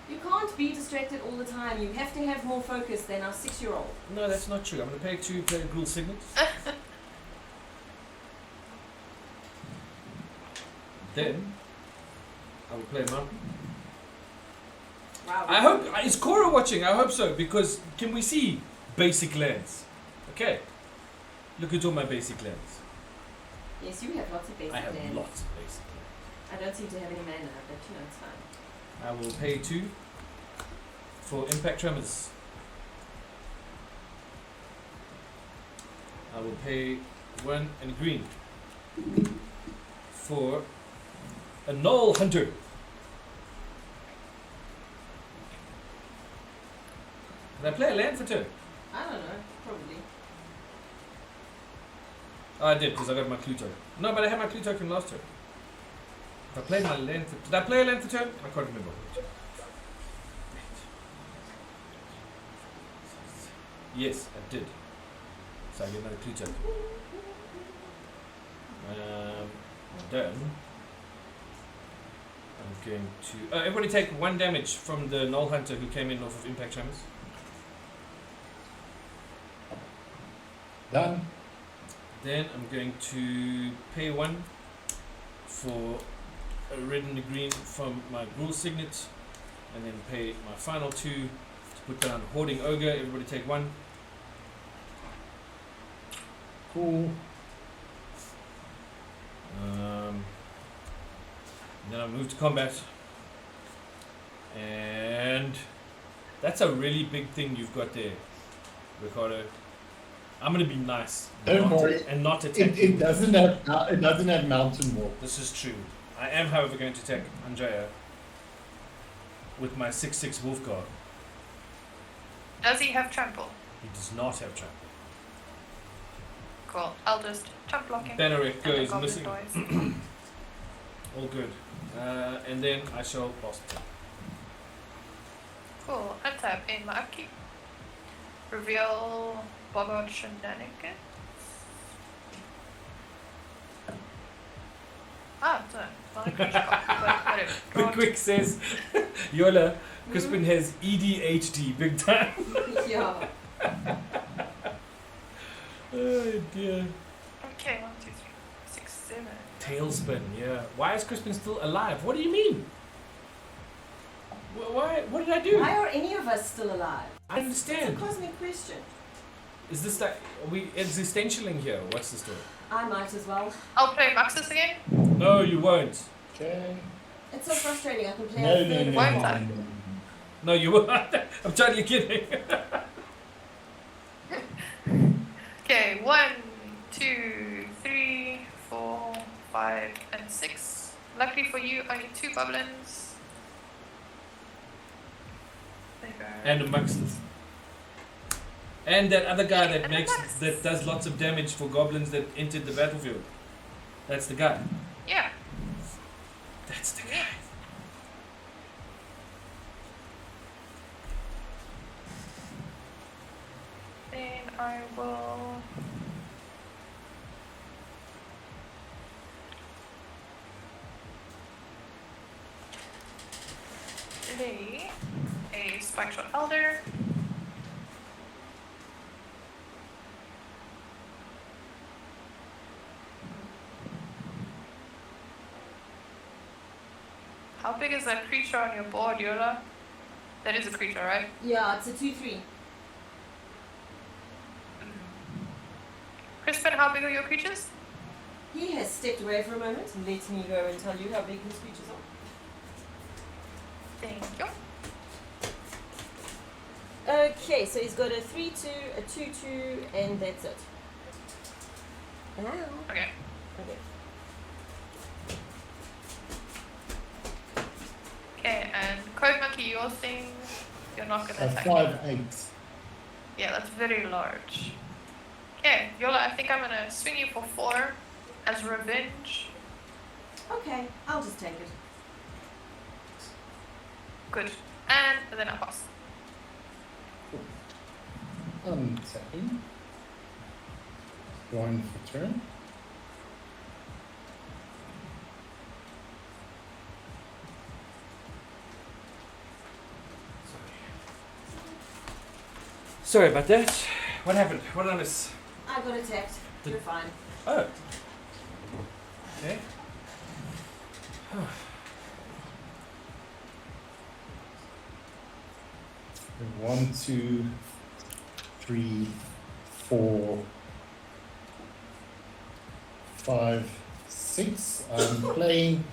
You can't be distracted all the time. You have to have more focus than our 6-year-old. No, that's not true. I'm gonna pay 2 play Gruul Signets. Then I will play Mountain. Wow. I hope is Cora watching. I hope so, because can we see basic lands? Okay, look at all my basic lands. Yes, you have lots of basic I have land. lots of basic lands. I don't seem to have any mana, but it's fine. I will pay 2 for Impact Tremors. I will pay 1 and green for a Null Hunter. Did I play a land for turn? I don't know. Probably. Oh, I did, because I got my Clue token. No, but I had my Clue token last turn. If I played my land for... Did I play a land for turn? I can't remember. Yes, I did. So I get another clue token. Then I'm going to. Everybody take 1 damage from the Null Hunter who came in off of Impact Tremors. Done. Then I'm going to pay 1 for a red and a green from my Gruul Signet, and then pay my final 2 to put down Hoarding Ogre. Everybody take 1. Cool. Then I move to combat, and that's a really big thing you've got there, Ricardo. I'm gonna be nice. Don't worry. And not attack. It doesn't have mountain walk. This is true. I am, however, going to attack Andrea with my 6/6 Wulfgar. Does he have trample? He does not have trample. Cool. I'll just jump block him. Banneret and the goes goblin missing. dies. All good. And then I shall pass it. Cool. Untap in my upkeep. Reveal Bogart Shenanigans. Ah, it's not a creature card, but whatever. Quick Quick says, Yola, Crispin has EDHD big time. Yeah. Oh dear. Okay, 1, 2, 3, 6, 7. Tailspin, yeah. Why is Crispin still alive? What do you mean? Why? What did I do? Why are any of us still alive? I It's a understand. cosmic question. Is this like, are we existentialing here? What's the story? I might as well. I'll play Maxis again. No, you won't. Okay. It's so frustrating. I can play No, a no, third no, of Why no, is that? no, no. No, you won't. I'm totally kidding. Okay, 1, 2, 3, 4, 5, and 6. Luckily for you, only 2 goblins. There you go. And a Muxus. And that other guy that And a makes Muxus. that does lots of damage for goblins that entered the battlefield. That's the guy. Yeah. That's the Yeah. guy. Then I will. Lay a Spike Shot Elder. How big is that creature on your board, Yola? That is a creature, right? Yeah, it's a 2/3. Crispin, how big are your creatures? He has stepped away for a moment and let me go and tell you how big his creatures are. Thank you. Okay, so he's got a 3/2, a 2/2, and that's it. Ow. Okay. Okay. Okay, and Code Monkey, your thing, you're not gonna attack. 5/8. Yeah, that's very large. Okay, Yola, I think I'm gonna swing you for 4 as revenge. Okay, I'll just take it. Good. And then I pass. Untapping. One for turn. Sorry about that. What happened? What did I miss? I got attacked. Did- You're fine. Oh. Okay. 1, 2, 3, 4, 5, 6. I'm playing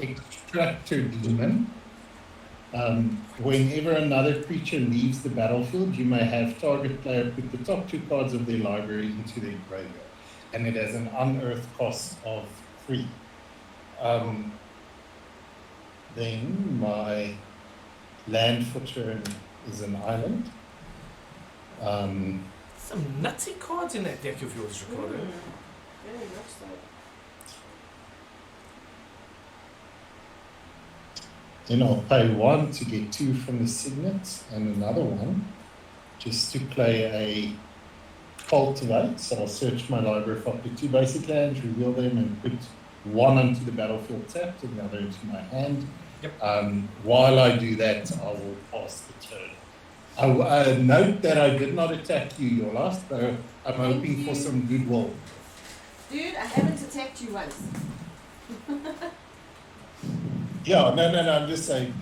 Extractor Demon. Whenever another creature leaves the battlefield, you may have target player put the top 2 cards of their library into their graveyard, and it has an unearthed cost of 3. Then my land for turn is an island. Some nutty cards in that deck of yours, Ricardo. Very much so. Then I'll pay 1 to get 2 from the signet and another 1 just to play a cultivate. So I'll search my library for up to 2 basic lands, reveal them, and put one onto the battlefield tapped and the other into my hand. Yep. While I do that, I will pass the turn. Note that I did not attack you your last, though I'm hoping for some goodwill. Dude, I haven't attacked you once. Yeah, no, I'm just saying.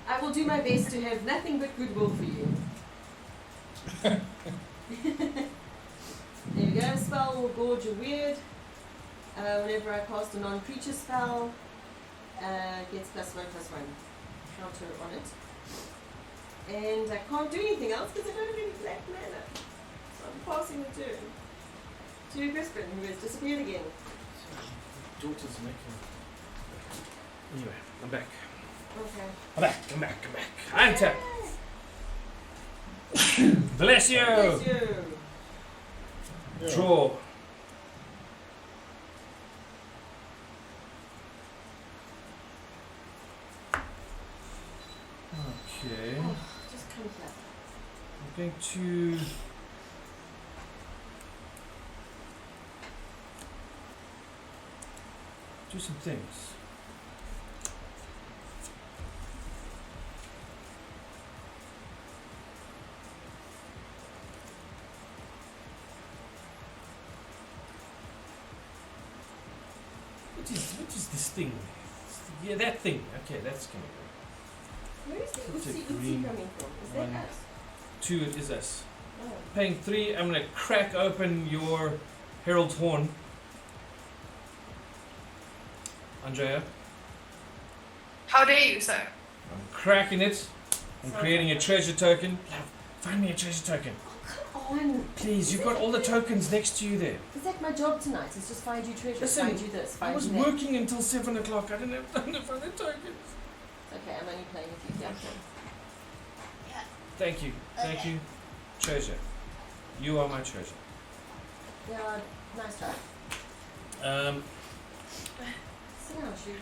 I will do my best to have nothing but goodwill for you. There you go. Spell will gorge a weird. Whenever I cast a non-creature spell, gets +1/+1 counter on it. And I can't do anything else because I don't have any black mana. So I'm passing the turn to Crispin, who has disappeared again. Daughter's making. Anyway, I'm back. Okay. I'm back. I'm tap. Bless you. Bless you. Yeah. Draw. Okay. Oh, just come here. I'm going to do some things. What is this thing? Yeah, that thing. Okay, that's coming. Where is the It's a oopsie green coming from? Is one. that us? 2, it is us. Oh. Paying 3, I'm going to crack open your Herald's Horn. Andrea, How dare you, sir? I'm cracking it. I'm creating a treasure token. Love, find me a treasure token. Oh, come on. Please, you've got all the tokens next to you there. Is that my job tonight? Is just find you treasure, Listen, find you this, I find was you that. working until 7 o'clock. I didn't have time to find the tokens. Okay, I'm only playing with you. Yeah. Thank you. Thank you. Treasure. You are my treasure. Yeah, nice try. Sit down, shoot.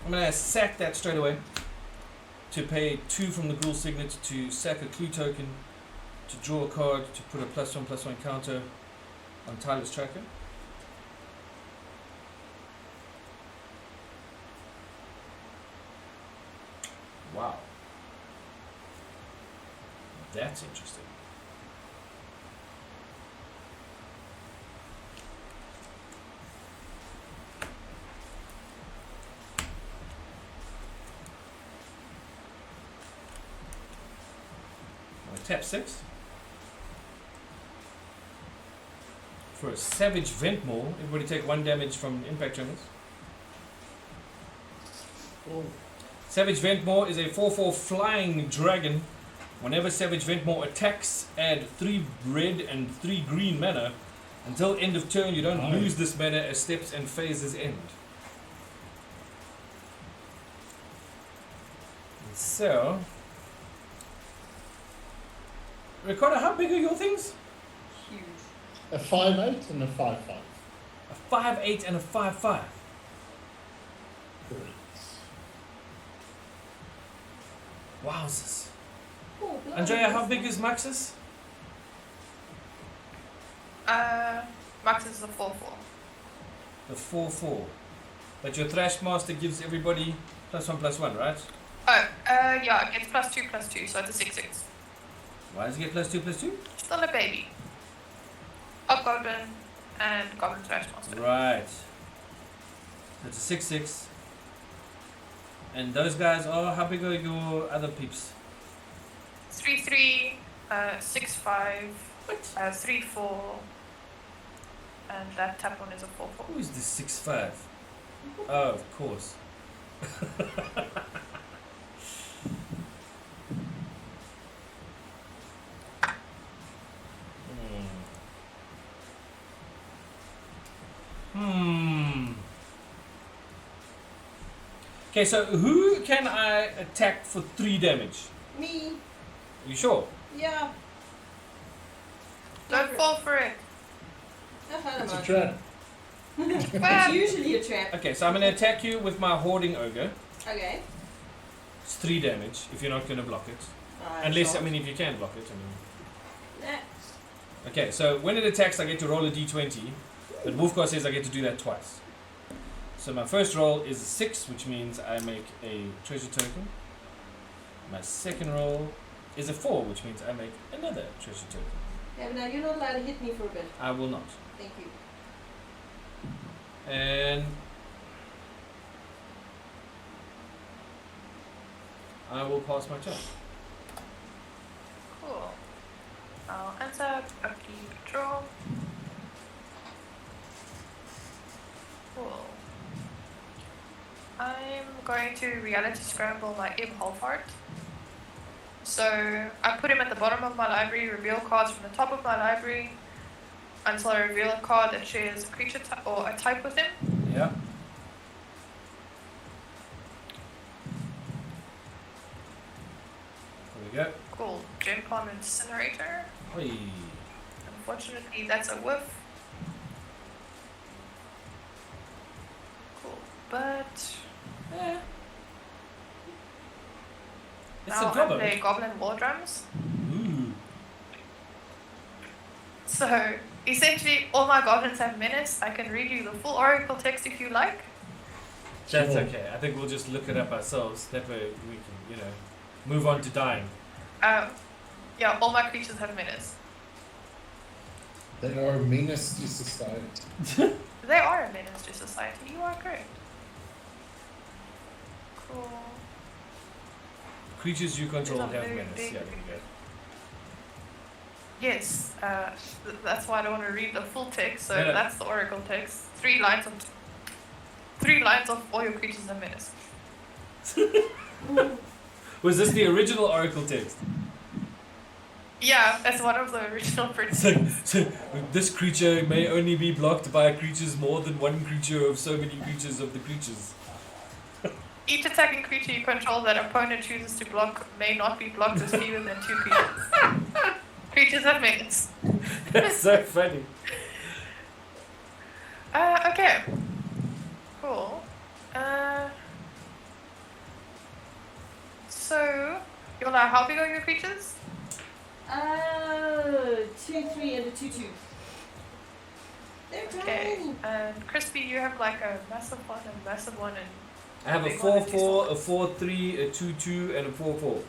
I'm going to sack that straight away. To pay 2 from the Ghoul Signet, to sack a clue token, to draw a card, to put a +1/+1 counter on Tyler's tracker. Wow. That's interesting. Tap 6. For a Savage Ventmaw, everybody take 1 damage from impact tremors. Oh. Savage Ventmaw is a 4/4 flying dragon. Whenever Savage Ventmaw attacks, add 3 red and 3 green mana. Until end of turn, you don't lose this mana as steps and phases end. And so, Ricardo, how big are your things? Huge. A 5/8 and a 5/5. A 5/8 and a 5/5. Correct. Wowzers. Oh, bloody Andrea, how nice. big is Maxis? Max is a 4/4. The 4/4. But your Thrashmaster gives everybody +1/+1, right? Oh, yeah, it gets +2/+2, so it's a 6/6. Why does it get +2/+2? Still a baby. Hobgoblin and Goblin Thrashmaster. Right. That's a 6/6. And those guys are, how big are your other peeps? 3/3, 6/5, What? 3/4, and that tap one is a 4/4. Who is this 6/5? Oh, of course. Okay, so who can I attack for 3 damage? Me. You sure? Yeah. Don't fall for it. It's a trap. It's usually a trap. Okay, so I'm going to attack you with my Hoarding Ogre. Okay. It's 3 damage if you're not going to block it. Alright, Unless, sure. I mean, if you can block it. I mean. Okay, so when it attacks, I get to roll a d20, but Wulfgar says I get to do that twice. So my first roll is a 6, which means I make a treasure token. My second roll is a 4, which means I make another treasure token. Yeah, but now you're not allowed to hit me for a bit. I will not. Thank you. And I will pass my turn. Cool. I'll enter upkeep draw. Cool. I'm going to reality scramble my Ib Holfart. So I put him at the bottom of my library, reveal cards from the top of my library until I reveal a card that shares a creature type or a type with him. Yeah. There we go. Cool. Gem Palm Incinerator. Hey. Unfortunately, that's a whiff. Cool. But Eh. It's now a I goblin. play Goblin War Drums. Ooh. So essentially, all my goblins have menace. I can read you the full oracle text if you like. That's Sure. okay. I think we'll just look it up ourselves. That way we can, move on to dying. Yeah, all my creatures have menace. They are a menace to society. They are a menace to society. You are correct. Cool. Creatures you control These are have very menace. big. Yeah, there you go. Yes, that's why I don't want to read the full text. So No. that's the oracle text. 3 lines of all your creatures have menace. Was this the original oracle text? Yeah, that's one of the original prints. So this creature may only be blocked by creatures more than one creature of so many creatures of the creatures. Each attacking creature you control that opponent chooses to block may not be blocked with fewer than 2 creatures. Creatures have menace. That's so funny. Okay. Cool. So, Yola, how big are your creatures? 2, 3, and a 2, 2. They're Okay. tiny. And Crispy, you have like a massive one, a massive one, and I have a big one and 4-4, two a 4-3, a 2-2, and a 4-4.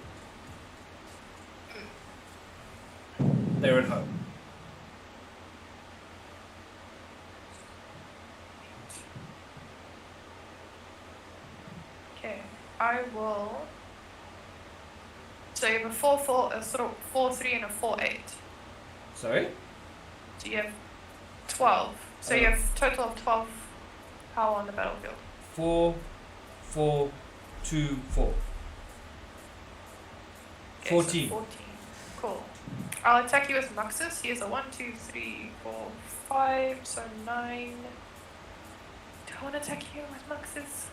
They're at home. okay. I will. So you have a 4-4, a 4-3, and a 4-8. Sorry? So you have 12. So you have total of 12 power on the battlefield. 4, 4, 2, 4. Okay, 14. So 14. Cool. I'll attack you with Muxus. He has a 1, 2, 3, 4, 5, so 9. Do I want to attack you with Muxus?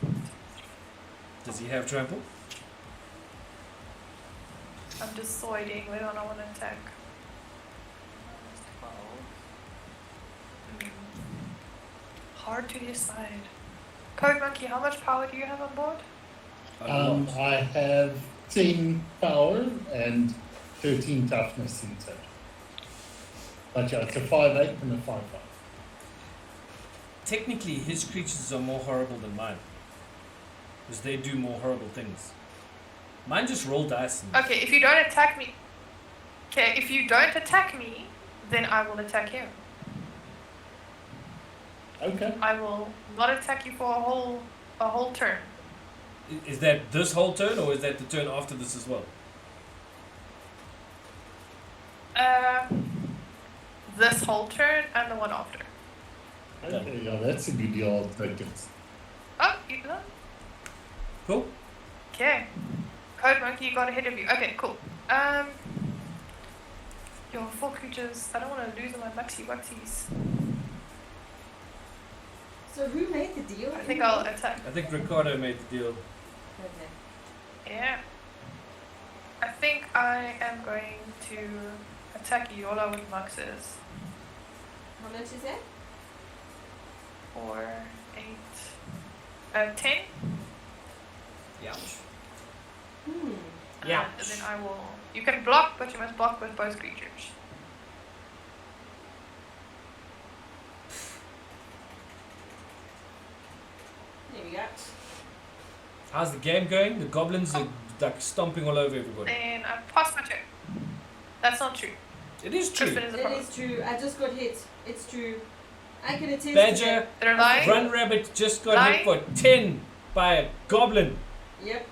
Does he have trample? I'm deciding whether or not I want to attack. 12. Hard to decide. Code Monkey, how much power do you have on board? A lot. I have 10 power and 13 toughness in total. But yeah, it's a 5-8 and a 5-5. Technically, his creatures are more horrible than mine. Because they do more horrible things. Mine just roll dice. And Okay, if you don't attack me. Okay, if you don't attack me, then I will attack him. Okay. I will not attack you for a whole turn. Is that this whole turn, or is that the turn after this as well? This whole turn and the one after. Okay, yeah, that's a good deal. I'll take it. Oh, you done? Cool. Okay. Code Monkey, you got ahead of you. Okay, cool. Your 4 creatures. I don't want to lose my Maxi Waxies. So who made the deal? I think I'll attack. I think Ricardo made the deal. Okay. Yeah. I think I am going to attack Yola with Muxes. How much is that? 4, 8, 10. Yeah. Hmm. Yeah. And then I will. You can block, but you must block with both creatures. How's the game going? The goblins are like stomping all over everybody. Then I passed my turn. That's not true. It is true. Crispin is a It problem. is true. I just got hit. It's true. I can attest to Badger, that. They're lying. Run Rabbit just got hit for 10 by a goblin. Yep.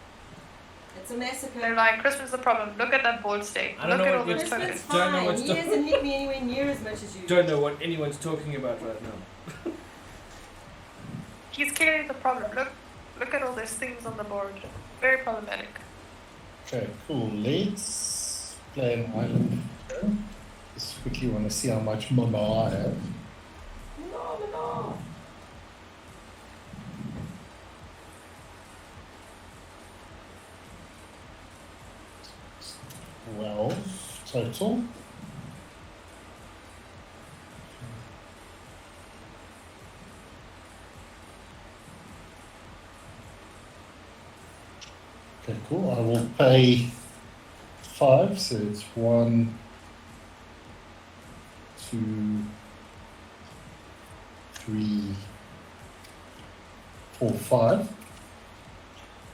It's a massacre. They're lying. Crispin's the problem. Look at that board state. I don't Look know at what all you're those talking tokens. Don't know Fine. what's He talking- hasn't hit me anywhere near as much as you. Don't know what anyone's talking about right now. He's clearly the problem. Look at all those things on the board. Very problematic. Okay, cool. Let's play an island. Just quickly want to see how much mana I have. No. 12 total. Okay, cool. I will pay 5, so it's 1, 2, 3, 4, 5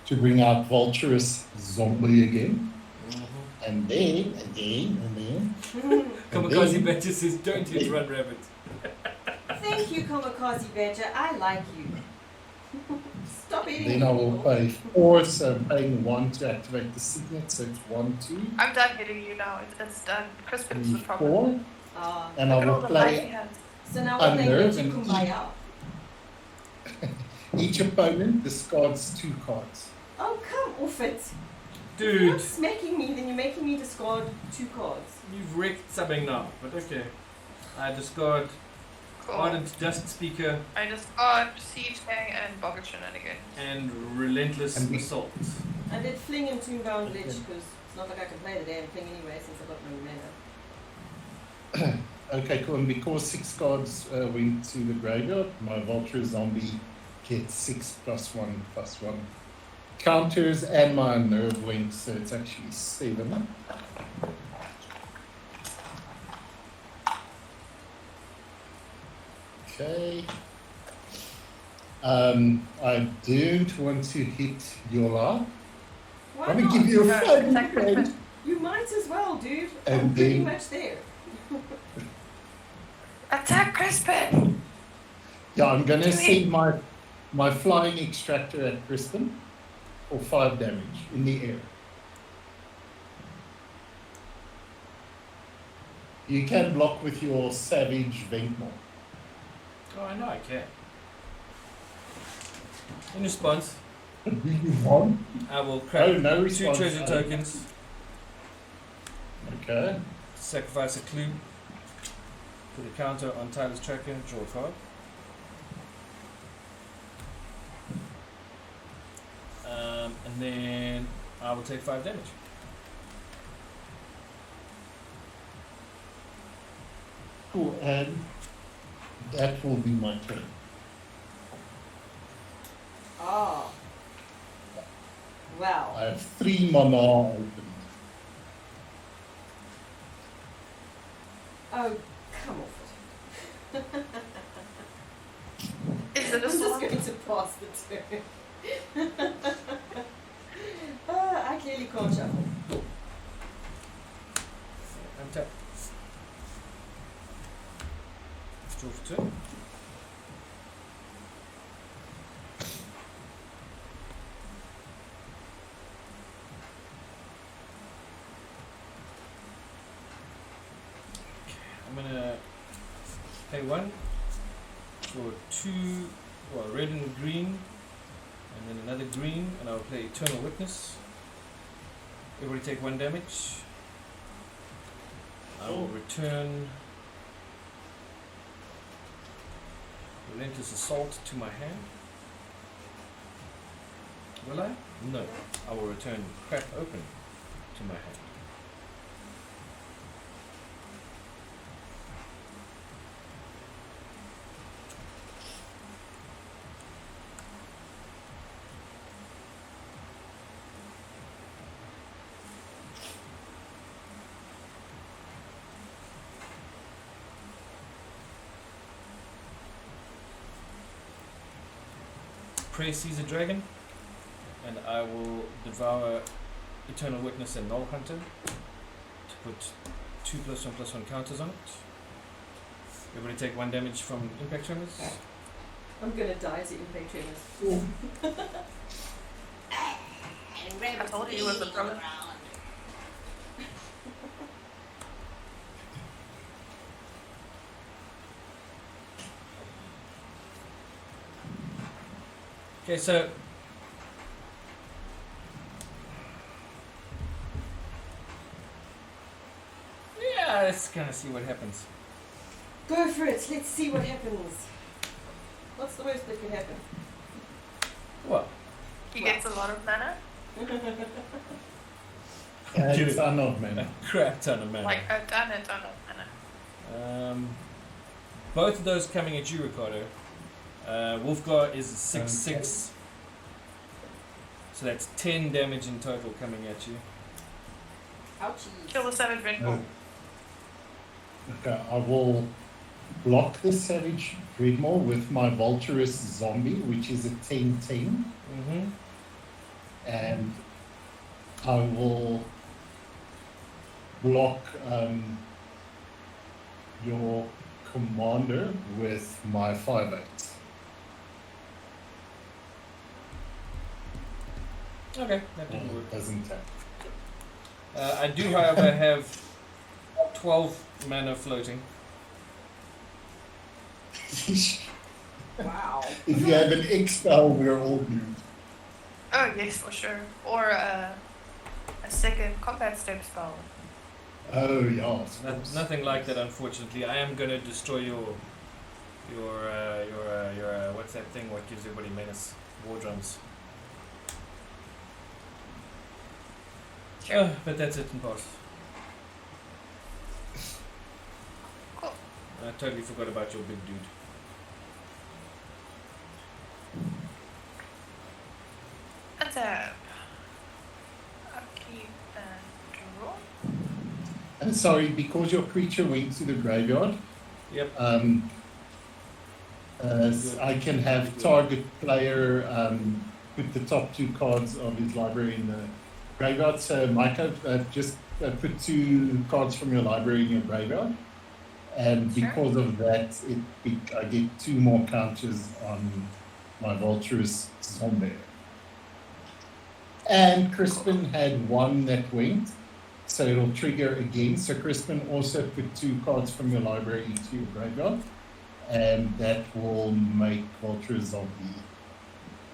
to bring out Vulturous Zombie again. And then. Kamikaze Badger says, don't hit Run Rabbit. Thank you, Kamikaze Badger. I like you. Stop eating Then I will people. pay 4, so I'm paying 1 to activate the signet, so it's 1, 2, I'm done hitting you now. It's done. Crispin's 3, the problem. 4. Ah, And Look I at all will the life he play has. so now what they Unnerve need to and kumbaya. each opponent discards 2 cards. Oh, come off it. If you're Dude, not smacking me, then you're making me discard 2 cards. you've wrecked something now, but okay. I discard Ardent Dust Speaker I just got Siege Gang and Boggart Shenanigans. and Relentless And we- Assault. I did fling and Toonbound Lich because it's not like I can play the damn thing anyway since I've got no mana. Okay, cool. And because 6 cards went to the graveyard, my Vulture Zombie gets 6 +1/+1 counters, and my Unnerve went, so it's actually 7. Okay. I don't want to hit Yola. Why I want not? to give you a No, fighting attack friend. Crispin. You might as well, dude. And I'm pretty then- much there. Attack Crispin! Yeah, I'm gonna Do send my flying extractor at Crispin for 5 damage in the air. You can block with your Savage Ventmaw. Oh, I know I can. In response, Do you want? I will crack Oh, no 2 response. treasure tokens, Okay. sacrifice a clue, put a counter on Tyler's tracker, draw a card. And then I will take 5 damage. Cool, and that will be my turn. Oh. Wow. I have 3 mana open. Oh, come off it. Is it a I'm just swamp? going to pass the turn. I clearly can't shuffle. I'm tapped. Draw for 2. I'm gonna pay 1 for 2, well, red and green, and then another green, and I'll play Eternal Witness. Everybody take 1 damage. I will return Relentless Assault to my hand. Will I? No. I will return Crack Open to my hand. Prey sees a dragon. and I will devour Eternal Witness and Null Hunter to put 2+1/+1 counters on it. Everybody take 1 damage from impact tremors. I'm gonna die as the impact tremors. I told you it was a problem. Okay, so yeah, let's kind of see what happens. Go for it. Let's see what happens. What's the worst that could happen? Well, He gets a lot of mana, A ton of a mana. crap ton of mana. like a ton of mana. Both of those coming at you, Ricardo. Wulfgar is 6/6, so that's 10 damage in total coming at you. Ouchie. Kill the savage Krenko. Okay, I will block the Savage Dreadmaw with my Vulturous Zombie, which is a 10/10. Mm-hmm. And I will block your commander with my 5/8. Okay, that didn't work. It doesn't tap. I do, however, have 12 mana floating. Wow. If you have an expel, we're all doomed. Oh yes, for sure. Or a second combat step spell. Oh, yeah. Nothing like that, unfortunately. I am gonna destroy your what's that thing? What gives everybody menace? War drums. Sure. But that's it in pass. Cool. I totally forgot about your big dude. Untap. Upkeep and draw. And sorry, because your creature went to the graveyard, Yep. I can have target player put the top 2 cards of his library in the graveyard. So, Micah, just put 2 cards from your library in your graveyard. And Sure. because of that, I get 2 more counters on my Vulturous Zombie. And Crispin had 1 that went, so it'll trigger again. So Crispin also put 2 cards from your library into your graveyard, and that will make Vulturous Zombie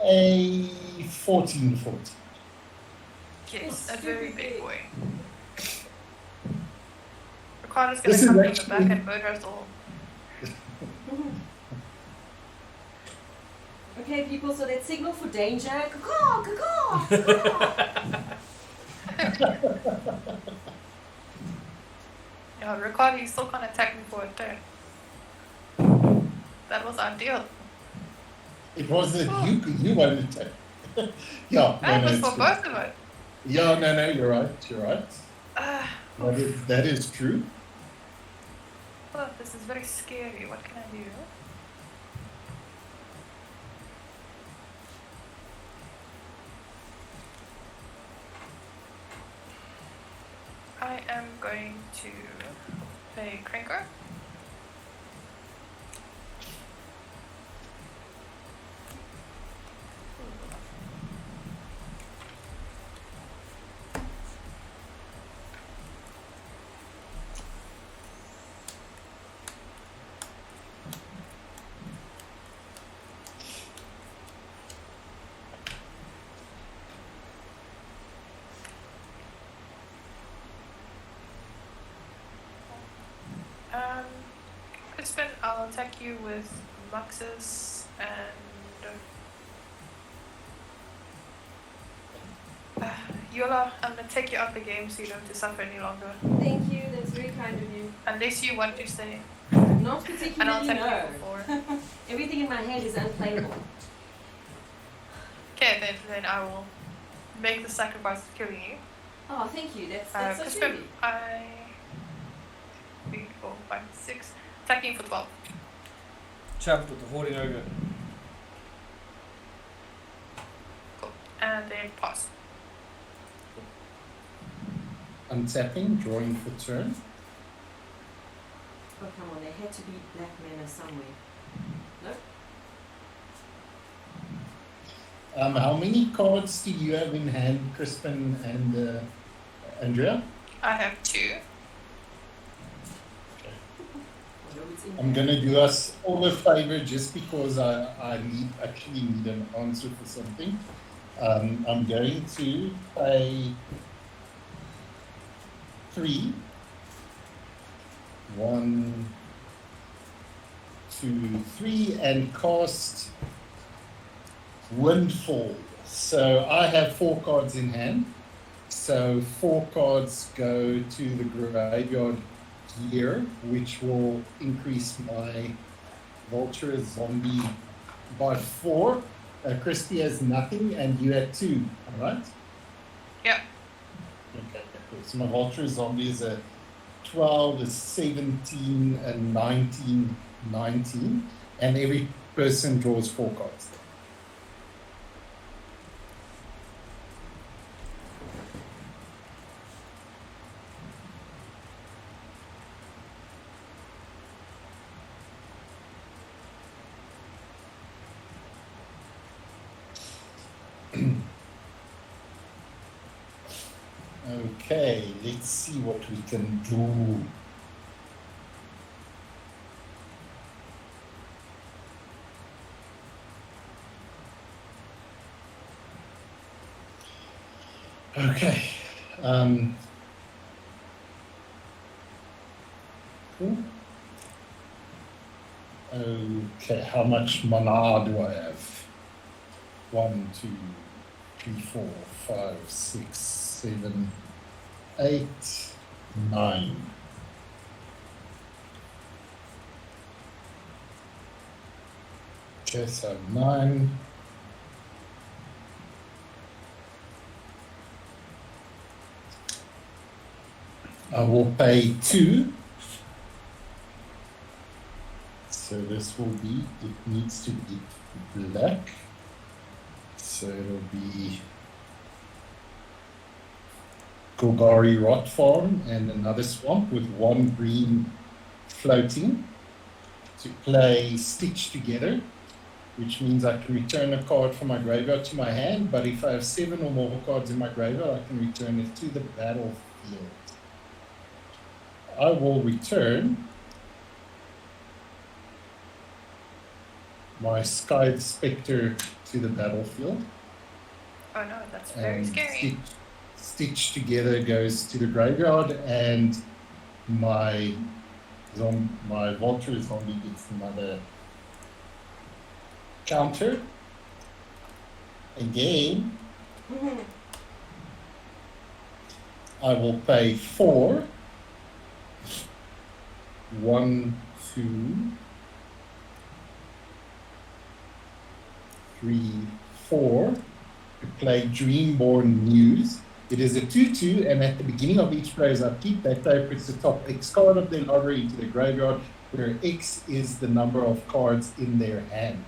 a 14/14. Yes, Oh, a very super big big. boy. Ricardo's This gonna is come in the actually- back and murder us all. Okay, people, so that signal for danger. Caw, caw, caw. Yeah, Ricardo, you still can't attack me for a turn. That was ideal. It wasn't you wanted to. Yeah, That was it's for good. both of us. Yeah, no, you're right. Uh, That is true. oh, this is very scary. What can I do? I am going to play Krenko. Crispin, I'll attack you with Muxus and Yola, I'm gonna take you up the game so you don't have to suffer any longer. Thank you, that's very kind of you. Unless you want to stay. Not And I'll particularly, attack no. you before. Everything in my hand is unplayable. Okay, then I will make the sacrifice of killing you. Oh, thank you, that's so Crispin, sweet. I 3, 4, 5, 6. Attacking for 12. Chopped with the hoarding ogre. Cool. And then then pass. Untapping, drawing for turn. Oh, come on, there had to be black mana somewhere. No? How many cards do you have in hand, Crispin and Andrea? I have 2. Although it's in I'm there. gonna do us all a favor just because I actually need an answer for something. I'm going to pay 3. 1, 2, 3, and cast Windfall. So I have 4 cards in hand. So 4 cards go to the graveyard here, which will increase my Vulture Zombie by 4. Christy has nothing, and you had 2, all right? Yep. Okay, cool. So my Vulture Zombie is a 12, a 17, a 19, 19, and every person draws 4 cards. Okay, let's see what we can do. Okay. Cool. Okay, how much mana do I have? 1, 2, 3, 4, 5, 6, 7, 8, 9. Okay, so 9. I will pay 2. So this will be, it needs to be black. So it'll be Golgari Rot Farm and another swamp with 1 green floating to play Stitch Together, which means I can return a card from my graveyard to my hand, but if I have 7 or more cards in my graveyard, I can return it to the battlefield. I will return my Sky Spectre to the battlefield. Oh no, that's very scary. Stitch Together goes to the graveyard, and my Vulture Zombie gets another counter. Again, I will pay 4. 1, 2, 3, 4 to play Dreamborn News. It is a 2/2, and at the beginning of each player's upkeep, that player puts the top X card of their library into the graveyard, where X is the number of cards in their hand.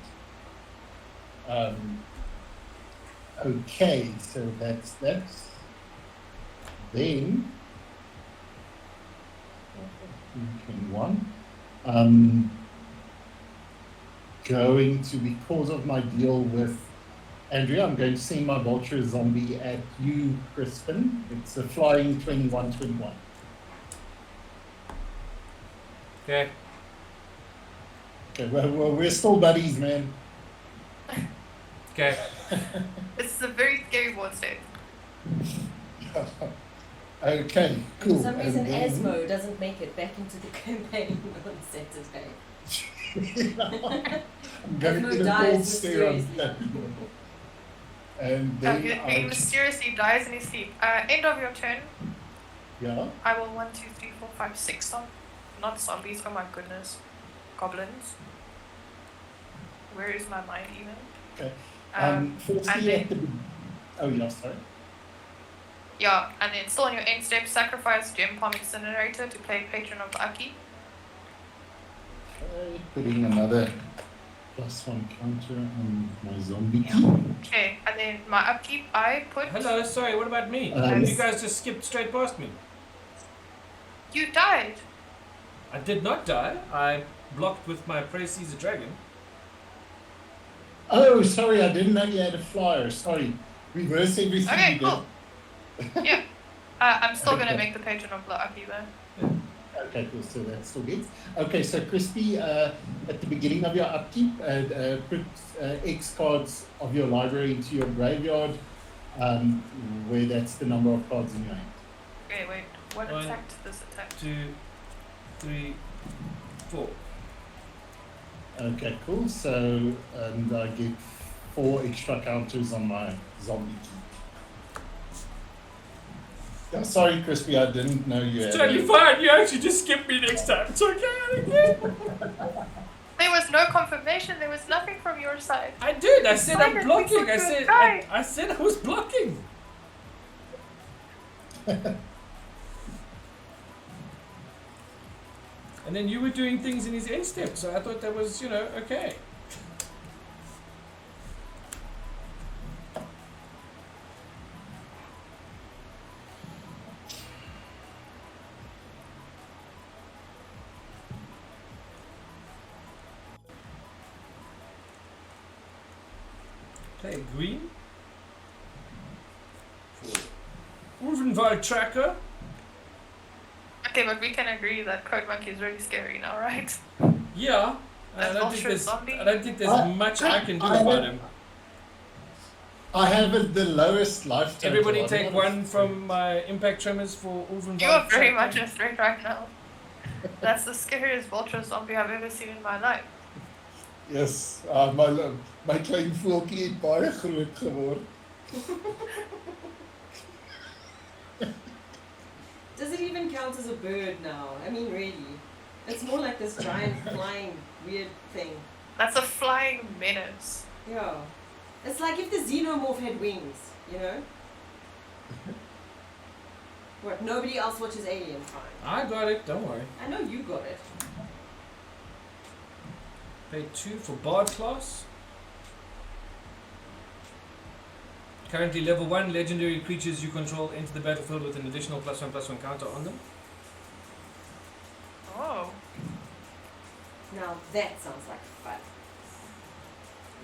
Okay, so that's that. Then 21. Going to, because of my deal with Andrea, I'm going to send my Vulture Zombie at you, Crispin. It's a flying 21/21. Okay. Okay, well, we're still buddies, man. Okay. This is a very scary board state. Okay, cool. For some reason, And then- Asmo doesn't make it back into the campaign on Saturday. I'm going to Asmo get a dies cold stare on mysteriously. that. And then He mysteriously dies in his sleep. End of your turn. yeah, I will 1, 2, 3, 4, 5, 6 not zombies, oh my goodness. Goblins. Where is my mind even? okay. And Firstly, then- at the oh yeah, sorry. Yeah, and then still on your end step, sacrifice Gem Palm Incinerator to play Patron of the Upkeep. Okay, putting another +1 counter on my zombie. Okay, and then my upkeep, I put. Hello, sorry, what about me? Yes. You guys just skipped straight past me. You died. I did not die. I blocked with my Prey Caesar Dragon. Oh, sorry, I didn't know you had a flyer. Sorry. Reverse everything Okay, you cool. Yeah. I'm still gonna Okay. make the patron of Lucky though. did. Okay, cool. So that's still good. Okay, so Crispy, at the beginning of your upkeep, put X cards of your library into your graveyard, where that's the number of cards in your hand. Okay, wait. What One. attacked this attack? 2, 3, 4. Okay, cool. So I get 4 extra counters on my zombie key. I'm sorry, Crispy, I didn't know you It's had totally fine. You actually just skip me next time. It's okay. There was no confirmation. There was nothing from your side. I did. I said I'm Simon, blocking. we I thought you said died. I said I was blocking. And then you were doing things in his end step, so I thought that was, okay. Play green. Wulfgar tracker. Okay, but we can agree that Code Monkey is really scary now, right? Yeah. That vulture zombie? I don't think there's much I can do I- about him. I have the lowest life total. Everybody I'm take not- one from my impact tremors for Wulfgar. You are very much a threat right now. That's the scariest vulture zombie I've ever seen in my life. Yes, my klein voeltjie het baie groot geword. Does it even count as a bird now? I mean, really. It's more like this giant flying weird thing. That's a flying menace. Yeah. It's like if the xenomorph had wings, you know? What, nobody else watches Alien? Fine. I got it, don't worry. I know you got it. Pay 2 for Bard class. Currently level 1, legendary creatures you control enter the battlefield with an additional +1/+1 counter on them. Oh. Now that sounds like fun.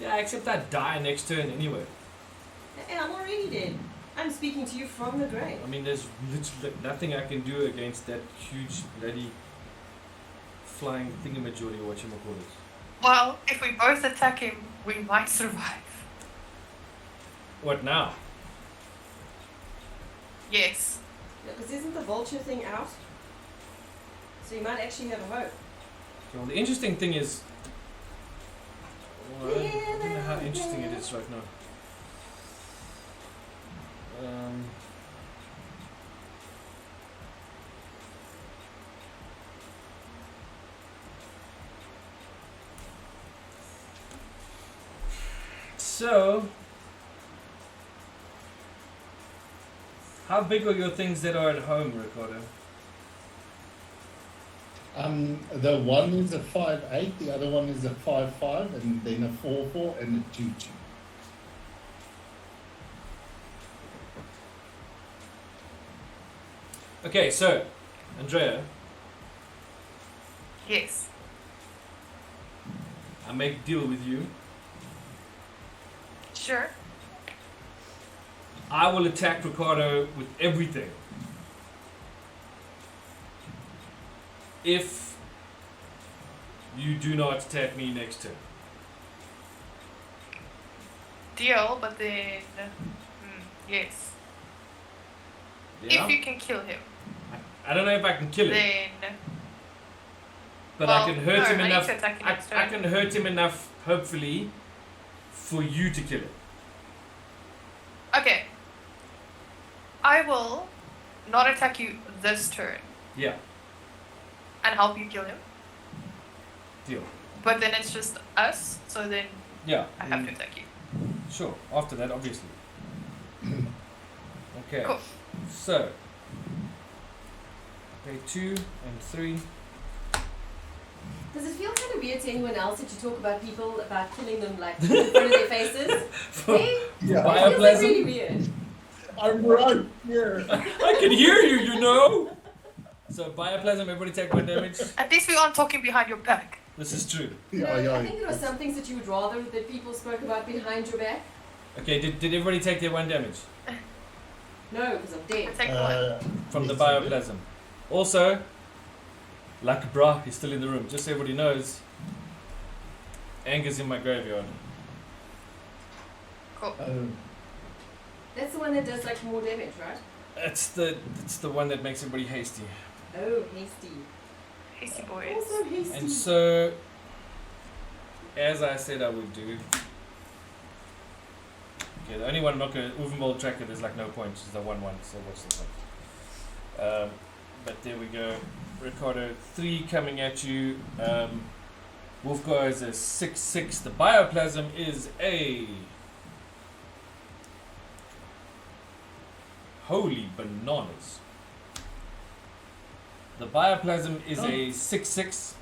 Yeah, except I die next turn anyway. And I'm already dead. I'm speaking to you from the grave. I mean, there's literally nothing I can do against that huge bloody flying thingamajori, or whatchamacallit. Well, if we both attack him, we might survive. What now? Yes. Because isn't the vulture thing out? So you might actually have a hope. Well, the interesting thing is... Well, I don't know how interesting it is right now. So, how big are your things that are at home, Ricardo? The one is a 5/8, the other one is a 5/5, and then a 4/4 and a 2/2. Okay, so, Andrea, Yes. I make a deal with you. Sure. I will attack Ricardo with everything. If you do not attack me next turn. Deal, but then... yes. Yeah? If you can kill him, I don't know if I can kill him, then... but well, I can hurt no, him I need enough. to attack him I next turn. can hurt him enough, hopefully, for you to kill him. Okay. I will not attack you this turn Yeah, and help you kill him. deal. But then it's just us, so then Yeah, I have to attack you. sure. After that, obviously. Okay. Cool. So, pay 2 and 3. Does it feel kind it weird to anyone else that you talk about people about killing them like in front of their faces? Hey, Yeah, it's Bioplasm. really weird. I'm right here. I can hear you, you know. So bioplasm, everybody take 1 damage. At least we aren't talking behind your back. This is true. No, Yeah, I think there were some things that you would rather that people spoke about behind your back. Okay, did everybody take their 1 damage No, because I'm dead. Take one. from the Yes, I did. bioplasm? Also, Luck Bra is still in the room. Just so everybody knows, Anger's in my graveyard. Cool. That's the one that does like more damage, right? It's the one that makes everybody hasty. Oh, hasty. Hasty boys. Also hasty. And so, as I said I would do. Okay, the only one I'm not going to Uvenbold tracker, there's like no point, it's the 1-1, so what's the point? But there we go. Ricardo, 3 coming at you. Wulfgar is a 6/6. The bioplasm is a. Holy bananas. The bioplasm is a 6/6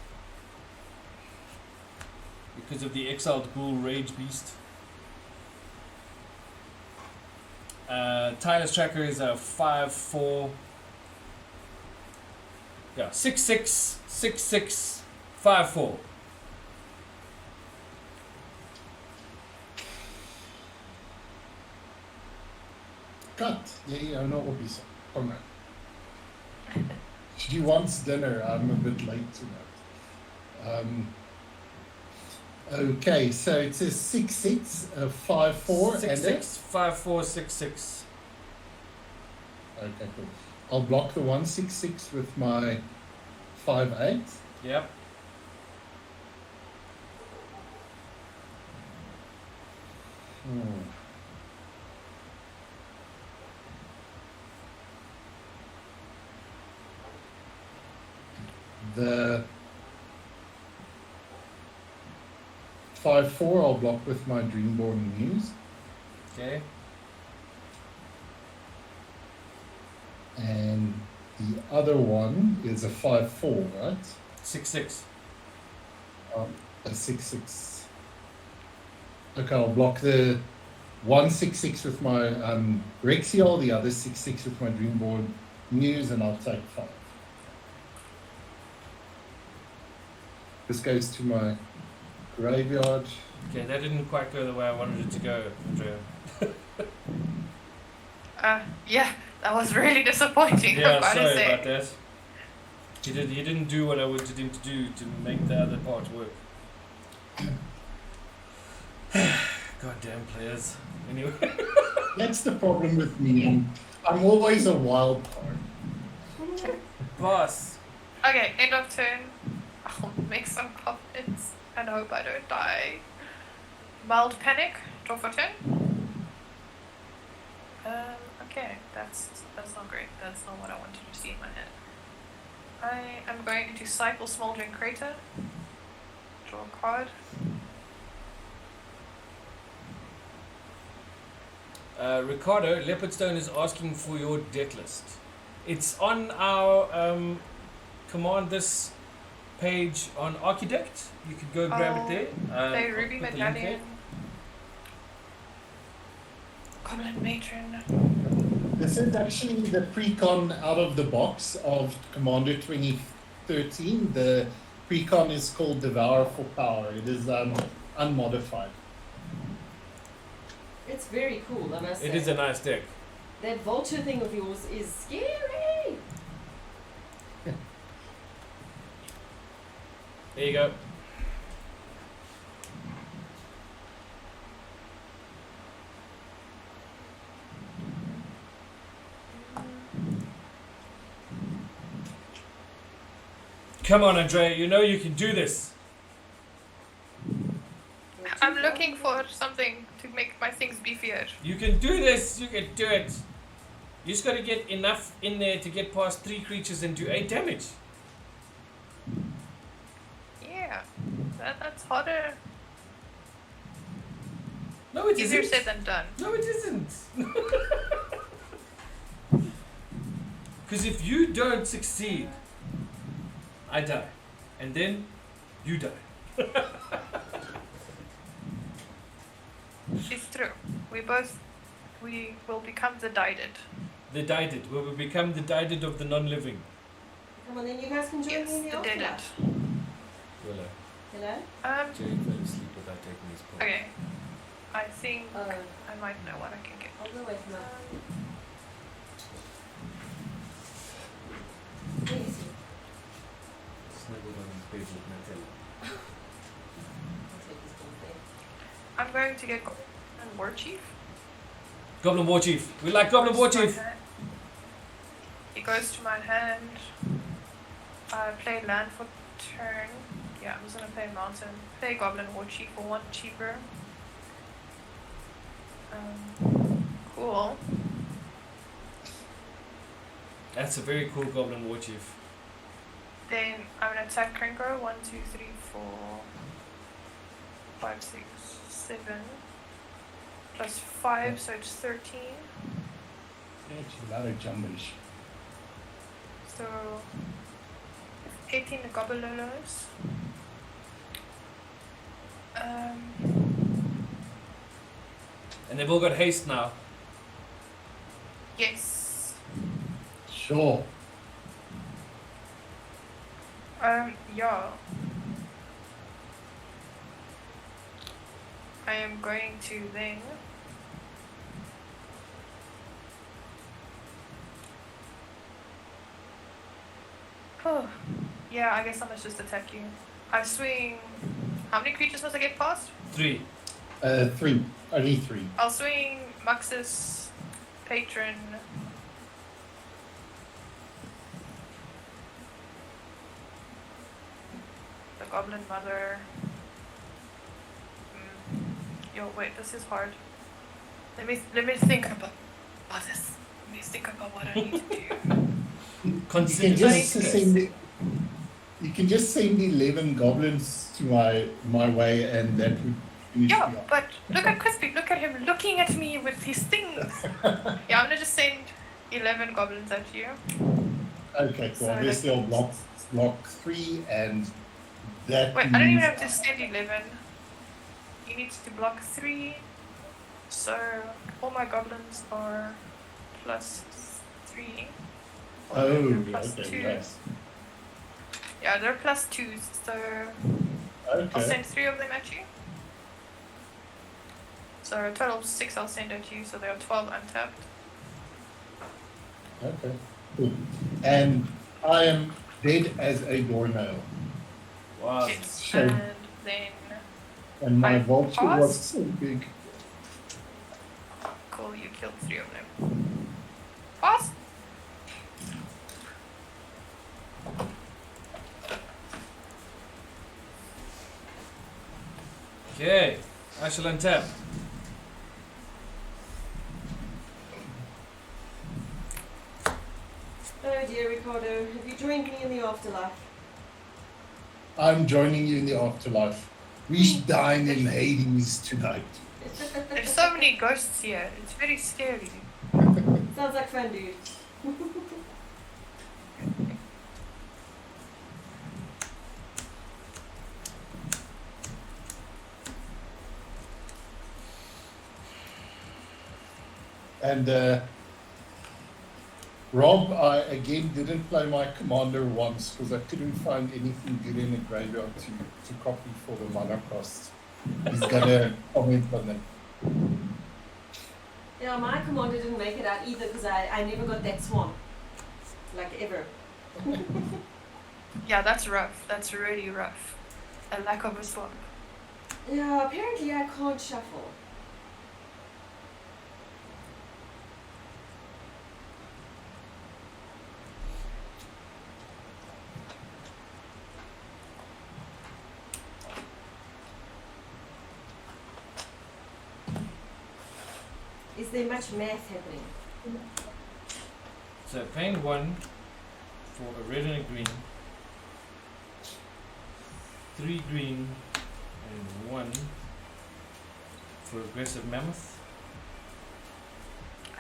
because of the exiled ghoul rage beast. Tyler's tracker is a 5/4. Yeah, 6/6, 6/6, 5/4. Cut. Yeah, no obvious. Come on. She wants dinner. I'm a bit late tonight. Okay, so it's a 6/6, a 5/4, and a 6/6, 5/4, 6/6. okay, cool. I'll block the 1/6/6 with my 5/8. Yep. The 5/4 I'll block with my Dreamborn Muse. Okay. And the other one is a 5/4, right? 6/6. A 6/6. Okay, I'll block the 1/6/6 with my Rexiol, the other 6/6 with my Dreamborn Muse, and I'll take 5. This goes to my graveyard. Okay, that didn't quite go the way I wanted it to go, Andrea. Yeah, that was really disappointing. Yeah, I'm about to sorry say. about that. He didn't do what I wanted him to do to make the other part work. Goddamn players. Anyway. That's the problem with me. I'm always a wild card. Boss. Okay, end of turn. I'll make some comments and hope I don't die. Mild panic. Draw for turn. Okay, that's not great. That's not what I wanted to see in my head. I am going to cycle Smoldering Crater. Draw a card. Ricardo, Leopardstone is asking for your deck list. It's on our command this page on Archidect. You could go grab it there. Play I'll Ruby put the link Medallion. Goblin Matron. This is actually the precon out of the box of Commander 2013. The precon is called Devour for Power. It is unmodified. It's very cool, I must say. It is a nice deck. That vulture thing of yours is scary. There you go. Come on, Andrea, you know you can do this. I'm looking for something to make my things beefier. You can do this. You can do it. You just got to get enough in there to get past 3 creatures and do 8 damage. Yeah, that's harder. No, it Easier isn't. said than done. No, it isn't. Because if you don't succeed, I die. And then you die. It's true. We will become the Dided. The Dided. We will become the Dided of the non-living. Come on, then you guys can join Yes, me in the the Deaded. afterlife. Willow. Hello? Jerry fell asleep without taking his pill. Okay. I think Oh, I might know what I can get. I'll go wait for now. Where is he? Snuggled on his bed with Nutella. I'll take his ball there. I'm going to get Goblin War Chief. Goblin War Chief. We like Goblin War Goes to my Chief. hand. He goes to my hand. I play land for turn. Yeah, I'm just gonna play mountain. Play Goblin War Chief for 1 cheaper. Cool. That's a very cool Goblin War Chief. Then I'm gonna attack Krenko. 1, 2, 3, 4, 5, 6, 7. Plus 5, so it's 13. Actually, a lot of jumblish. So 18 the Gobbleros. And they've all got haste now. Yes. Sure. Yeah. I am going to then oh, yeah, I guess I must just attack you. I swing. How many creatures must I get past? 3. 3. Only 3. I'll swing Muxus, Patron. The Goblin Mother. Yo, wait, this is hard. Let me think about this. Let me think about what I need to do. You Consider can just this. send you can just send 11 goblins to my way, and that would finish Yeah, me off. but look at Crispy. Look at him looking at me with his things. Yeah, I'm gonna just send 11 goblins at you. Okay, so So obviously I'll that's- block 3, and that Wait, I don't even means- have to send 11. He needs to block 3. So all my goblins are plus 3. Oh, Plus okay, 2. yes. Yeah, they're plus 2s, so I'll Okay, send 3 of them at you. So a total of 6 I'll send at you, so there are 12 untapped. okay, cool. And I am dead as a doornail, Wow. Yes, Sure. and then and my I vulture pass. was so big. cool, you killed 3 of them. Pass. Okay. I shall untap. Oh dear, Ricardo, have you joined me in the afterlife? I'm joining you in the afterlife. We should dine in Hades tonight. There's so many ghosts here. It's very scary. Sounds like fun, dude. And Rob, I again didn't play my commander once because I couldn't find anything good in the graveyard to copy for the mana cost. He's gonna comment on that. Yeah, my commander didn't make it out either because I never got that swamp. Like ever. Yeah, that's rough. That's really rough. A lack of a swamp. Yeah, apparently I can't shuffle. Is there much math happening? So paying 1 for a red and a green. 3 green and 1 for aggressive mammoth.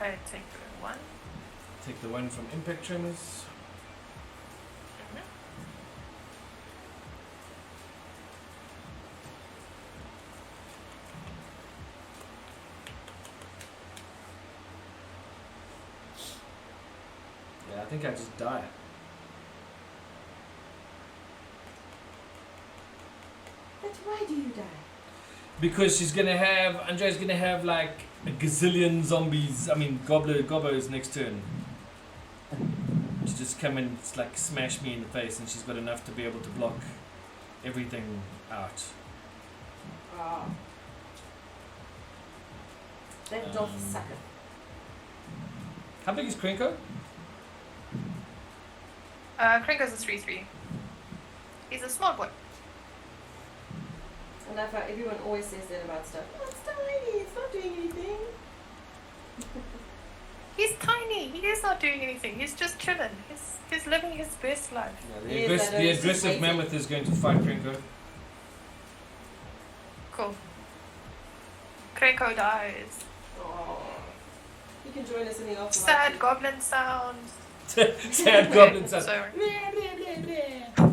I take the 1. Take the 1 from impact tremors. think I just die. But why do you die? Because Andrea's gonna have like a gazillion zombies, gobos next turn. To just come and like smash me in the face, and she's got enough to be able to block everything out. Ah. That doth sucker. How big is Krenko? Krenko's a 3/3. He's a small boy. And I find everyone always says that about stuff. Oh, it's tiny, it's not doing anything. He's tiny. He is not doing anything. He's just chilling. He's living his best life. Yeah, Yes, I know, the he's just aggressive waiting. mammoth is going to fight Krenko. Cool. Krenko dies. Oh. You can join us in the afterlife. Sad goblin sounds. Sad goblin sounds. So, Blah, blah, blah, blah.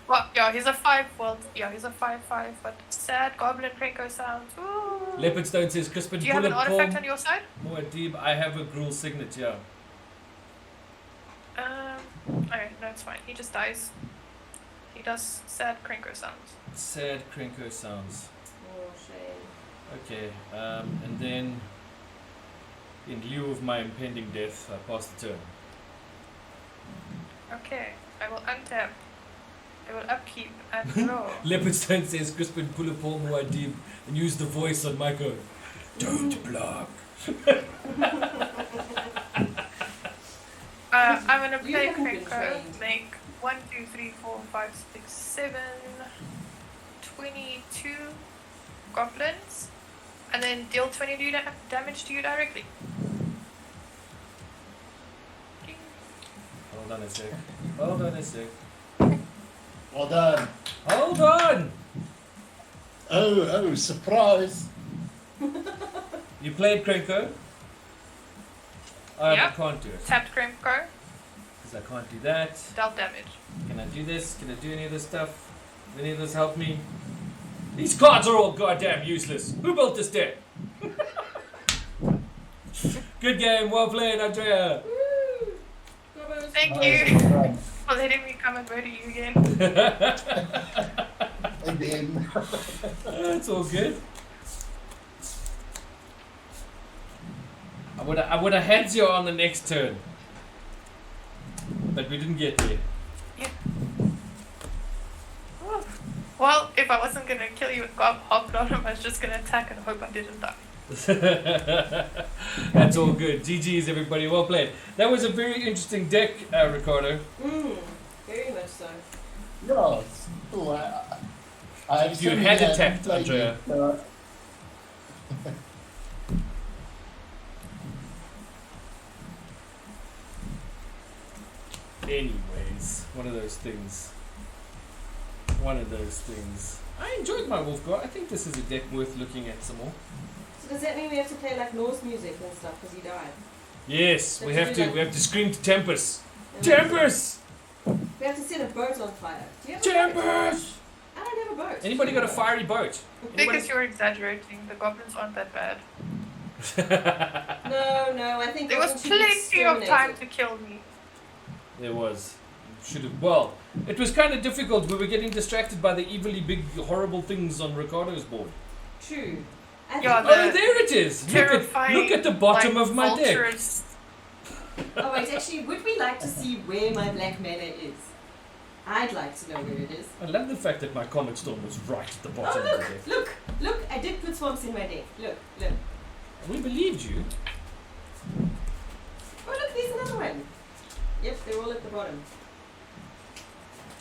well, yeah, he's a 5. Well, yeah, he's a 5/5. But sad goblin Krenko sounds. Ooh. Leopardstone says, Crispin, Do you have an artifact on your side? Muad'Dib, I have a Gruul signet, yeah. Okay, no, it's fine. He just dies. He does sad Krenko sounds. Sad Krenko sounds. Oh, shame. Okay, and then in lieu of my impending death, I pass the turn. Okay, I will untap. I will upkeep and draw. Leopardstone says, Crispin, pull a Paul Muad'Dib and use the voice on Michael. Don't block. I'm gonna You play haven't been Krenko. trained. Make 1, 2, 3, 4, 5, 6, 7, 22 goblins, and then deal 20 damage to you directly. Ding. Hold on a sec. Hold on a sec. Well done. Hold on! Oh, surprise. You played Krenko? I Yep. can't do it. Tapped Krenko, Because I can't do that. dealt damage. Can I do this? Can I do any of this stuff? Any of this help me? These cards are all goddamn useless. Who built this deck? Good game, well played, Andrea. Woo! Gobos. Thank Nice, you well done. for letting me come and murder you again. Again. That's all good. I would have had you on the next turn. But we didn't get there. Well, if I wasn't gonna kill you with Hobgoblin, I was just gonna attack and hope I didn't die. That's all good. GG's everybody, well played. That was a very interesting deck, Ricardo. Very much so. Yeah, it's cool. I have You so had many attacked, played Andrea. it, Anyways, one of those things. One of those things. I enjoyed my Wulfgar. I think this is a deck worth looking at some more. So does that mean we have to play like Norse music and stuff because he died? Yes, we have to. We have to scream to Tempest. And Tempest! We have to set a boat on fire. Do you have a boat? Tempest! I don't have a boat. Anybody got a fiery boat? Because you're exaggerating, the goblins aren't that bad. No, I think There was goblins should be plenty of time exterminated. to kill me. There was. Should have. Well, it was kind of difficult. We were getting distracted by the evilly big, horrible things on Ricardo's board. True. I Yeah, think- Oh, there it is. Terrifying. Look at the bottom like, of my deck. vultures. Oh wait, actually, would we like to see where my black mana is? I'd like to know where it is. I love the fact that my Comet Storm was right at the bottom Oh of the deck. look! I did put swamps in my deck. Look. We believed you. Oh look, there's another one. Yep, they're all at the bottom.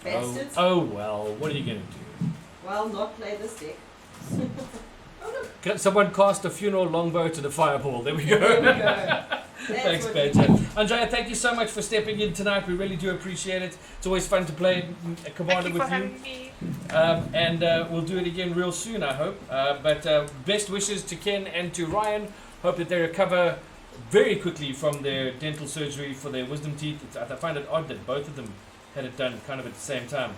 Bastards. Oh well, what are you going to do? Well, not play this deck. Oh look, Can someone cast a funeral longbow to the fireball? There we go. there we go. That's Thanks, what we Badger. do. Andrea, thank you so much for stepping in tonight. We really do appreciate it. It's always fun to play Commander Thank you for with you. having me. And we'll do it again real soon, I hope. But best wishes to Ken and to Ryan. Hope that they recover very quickly from their dental surgery for their wisdom teeth. I find it odd that both of them had it done kind of at the same time.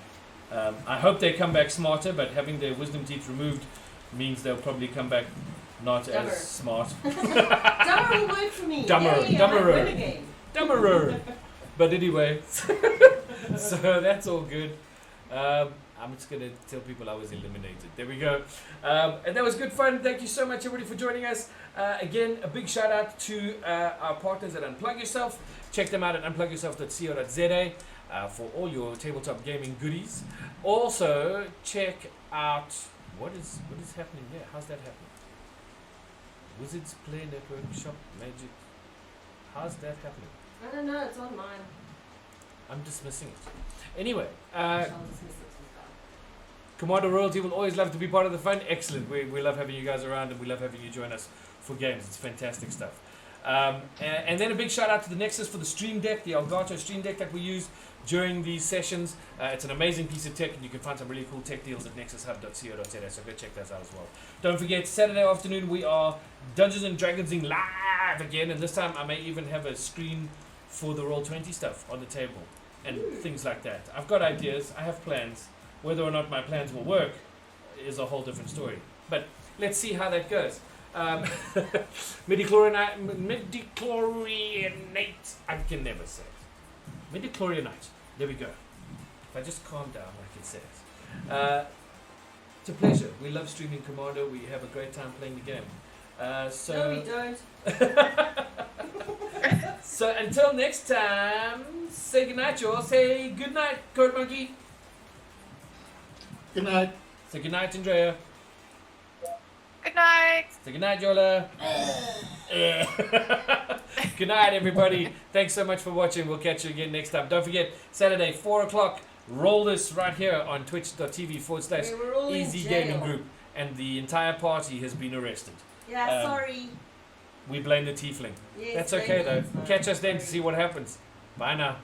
I hope they come back smarter, but having their wisdom teeth removed means they'll probably come back not Dumber. as smart. Dumber will work for me. Dumber, Yay, dumberer. I might win again. Dumberer. But anyway, so that's all good. I'm just going to tell people I was eliminated. There we go. And that was good fun. Thank you so much, everybody, for joining us. Again, a big shout out to our partners at Unplug Yourself. Check them out at unplugyourself.co.za for all your tabletop gaming goodies. Also, check out what is happening there. How's that happening? Wizards Play Network Shop Magic. How's that happening? I don't know, it's on mine. I'm dismissing it. Anyway, I'll dismiss it as well. Commander Royalty will always love to be part of the fun. Excellent. We love having you guys around, and we love having you join us for games. It's fantastic stuff. And then a big shout out to the Nexus for the Stream Deck, the Elgato Stream Deck that we use during these sessions. It's an amazing piece of tech, and you can find some really cool tech deals at nexushub.co.za, so go check those out as well. Don't forget, Saturday afternoon we are Dungeons and Dragonsing live again, and this time I may even have a screen for the Roll20 stuff on the table and things like that. I've got ideas, I have plans. Whether or not my plans will work is a whole different story. But let's see how that goes. Midichlorianate, I can never say it. Midichlorianate, there we go. If I just calm down, I can say it. It's a pleasure. We love streaming Commander. We have a great time playing the game. No, we don't. So until next time, say goodnight, y'all. Say goodnight, Code Monkey. Good night. Say goodnight, Andrea. Good night. Say goodnight, Yola. Good night, everybody. Thanks so much for watching. We'll catch you again next time. Don't forget, Saturday, 4 o'clock, roll this right here on twitch.tv/Easy Gaming Group. And the entire party has been arrested. Yeah, sorry. We blame the tiefling. Yes, That's okay, though. blame him. Catch us then to see what happens. Bye now.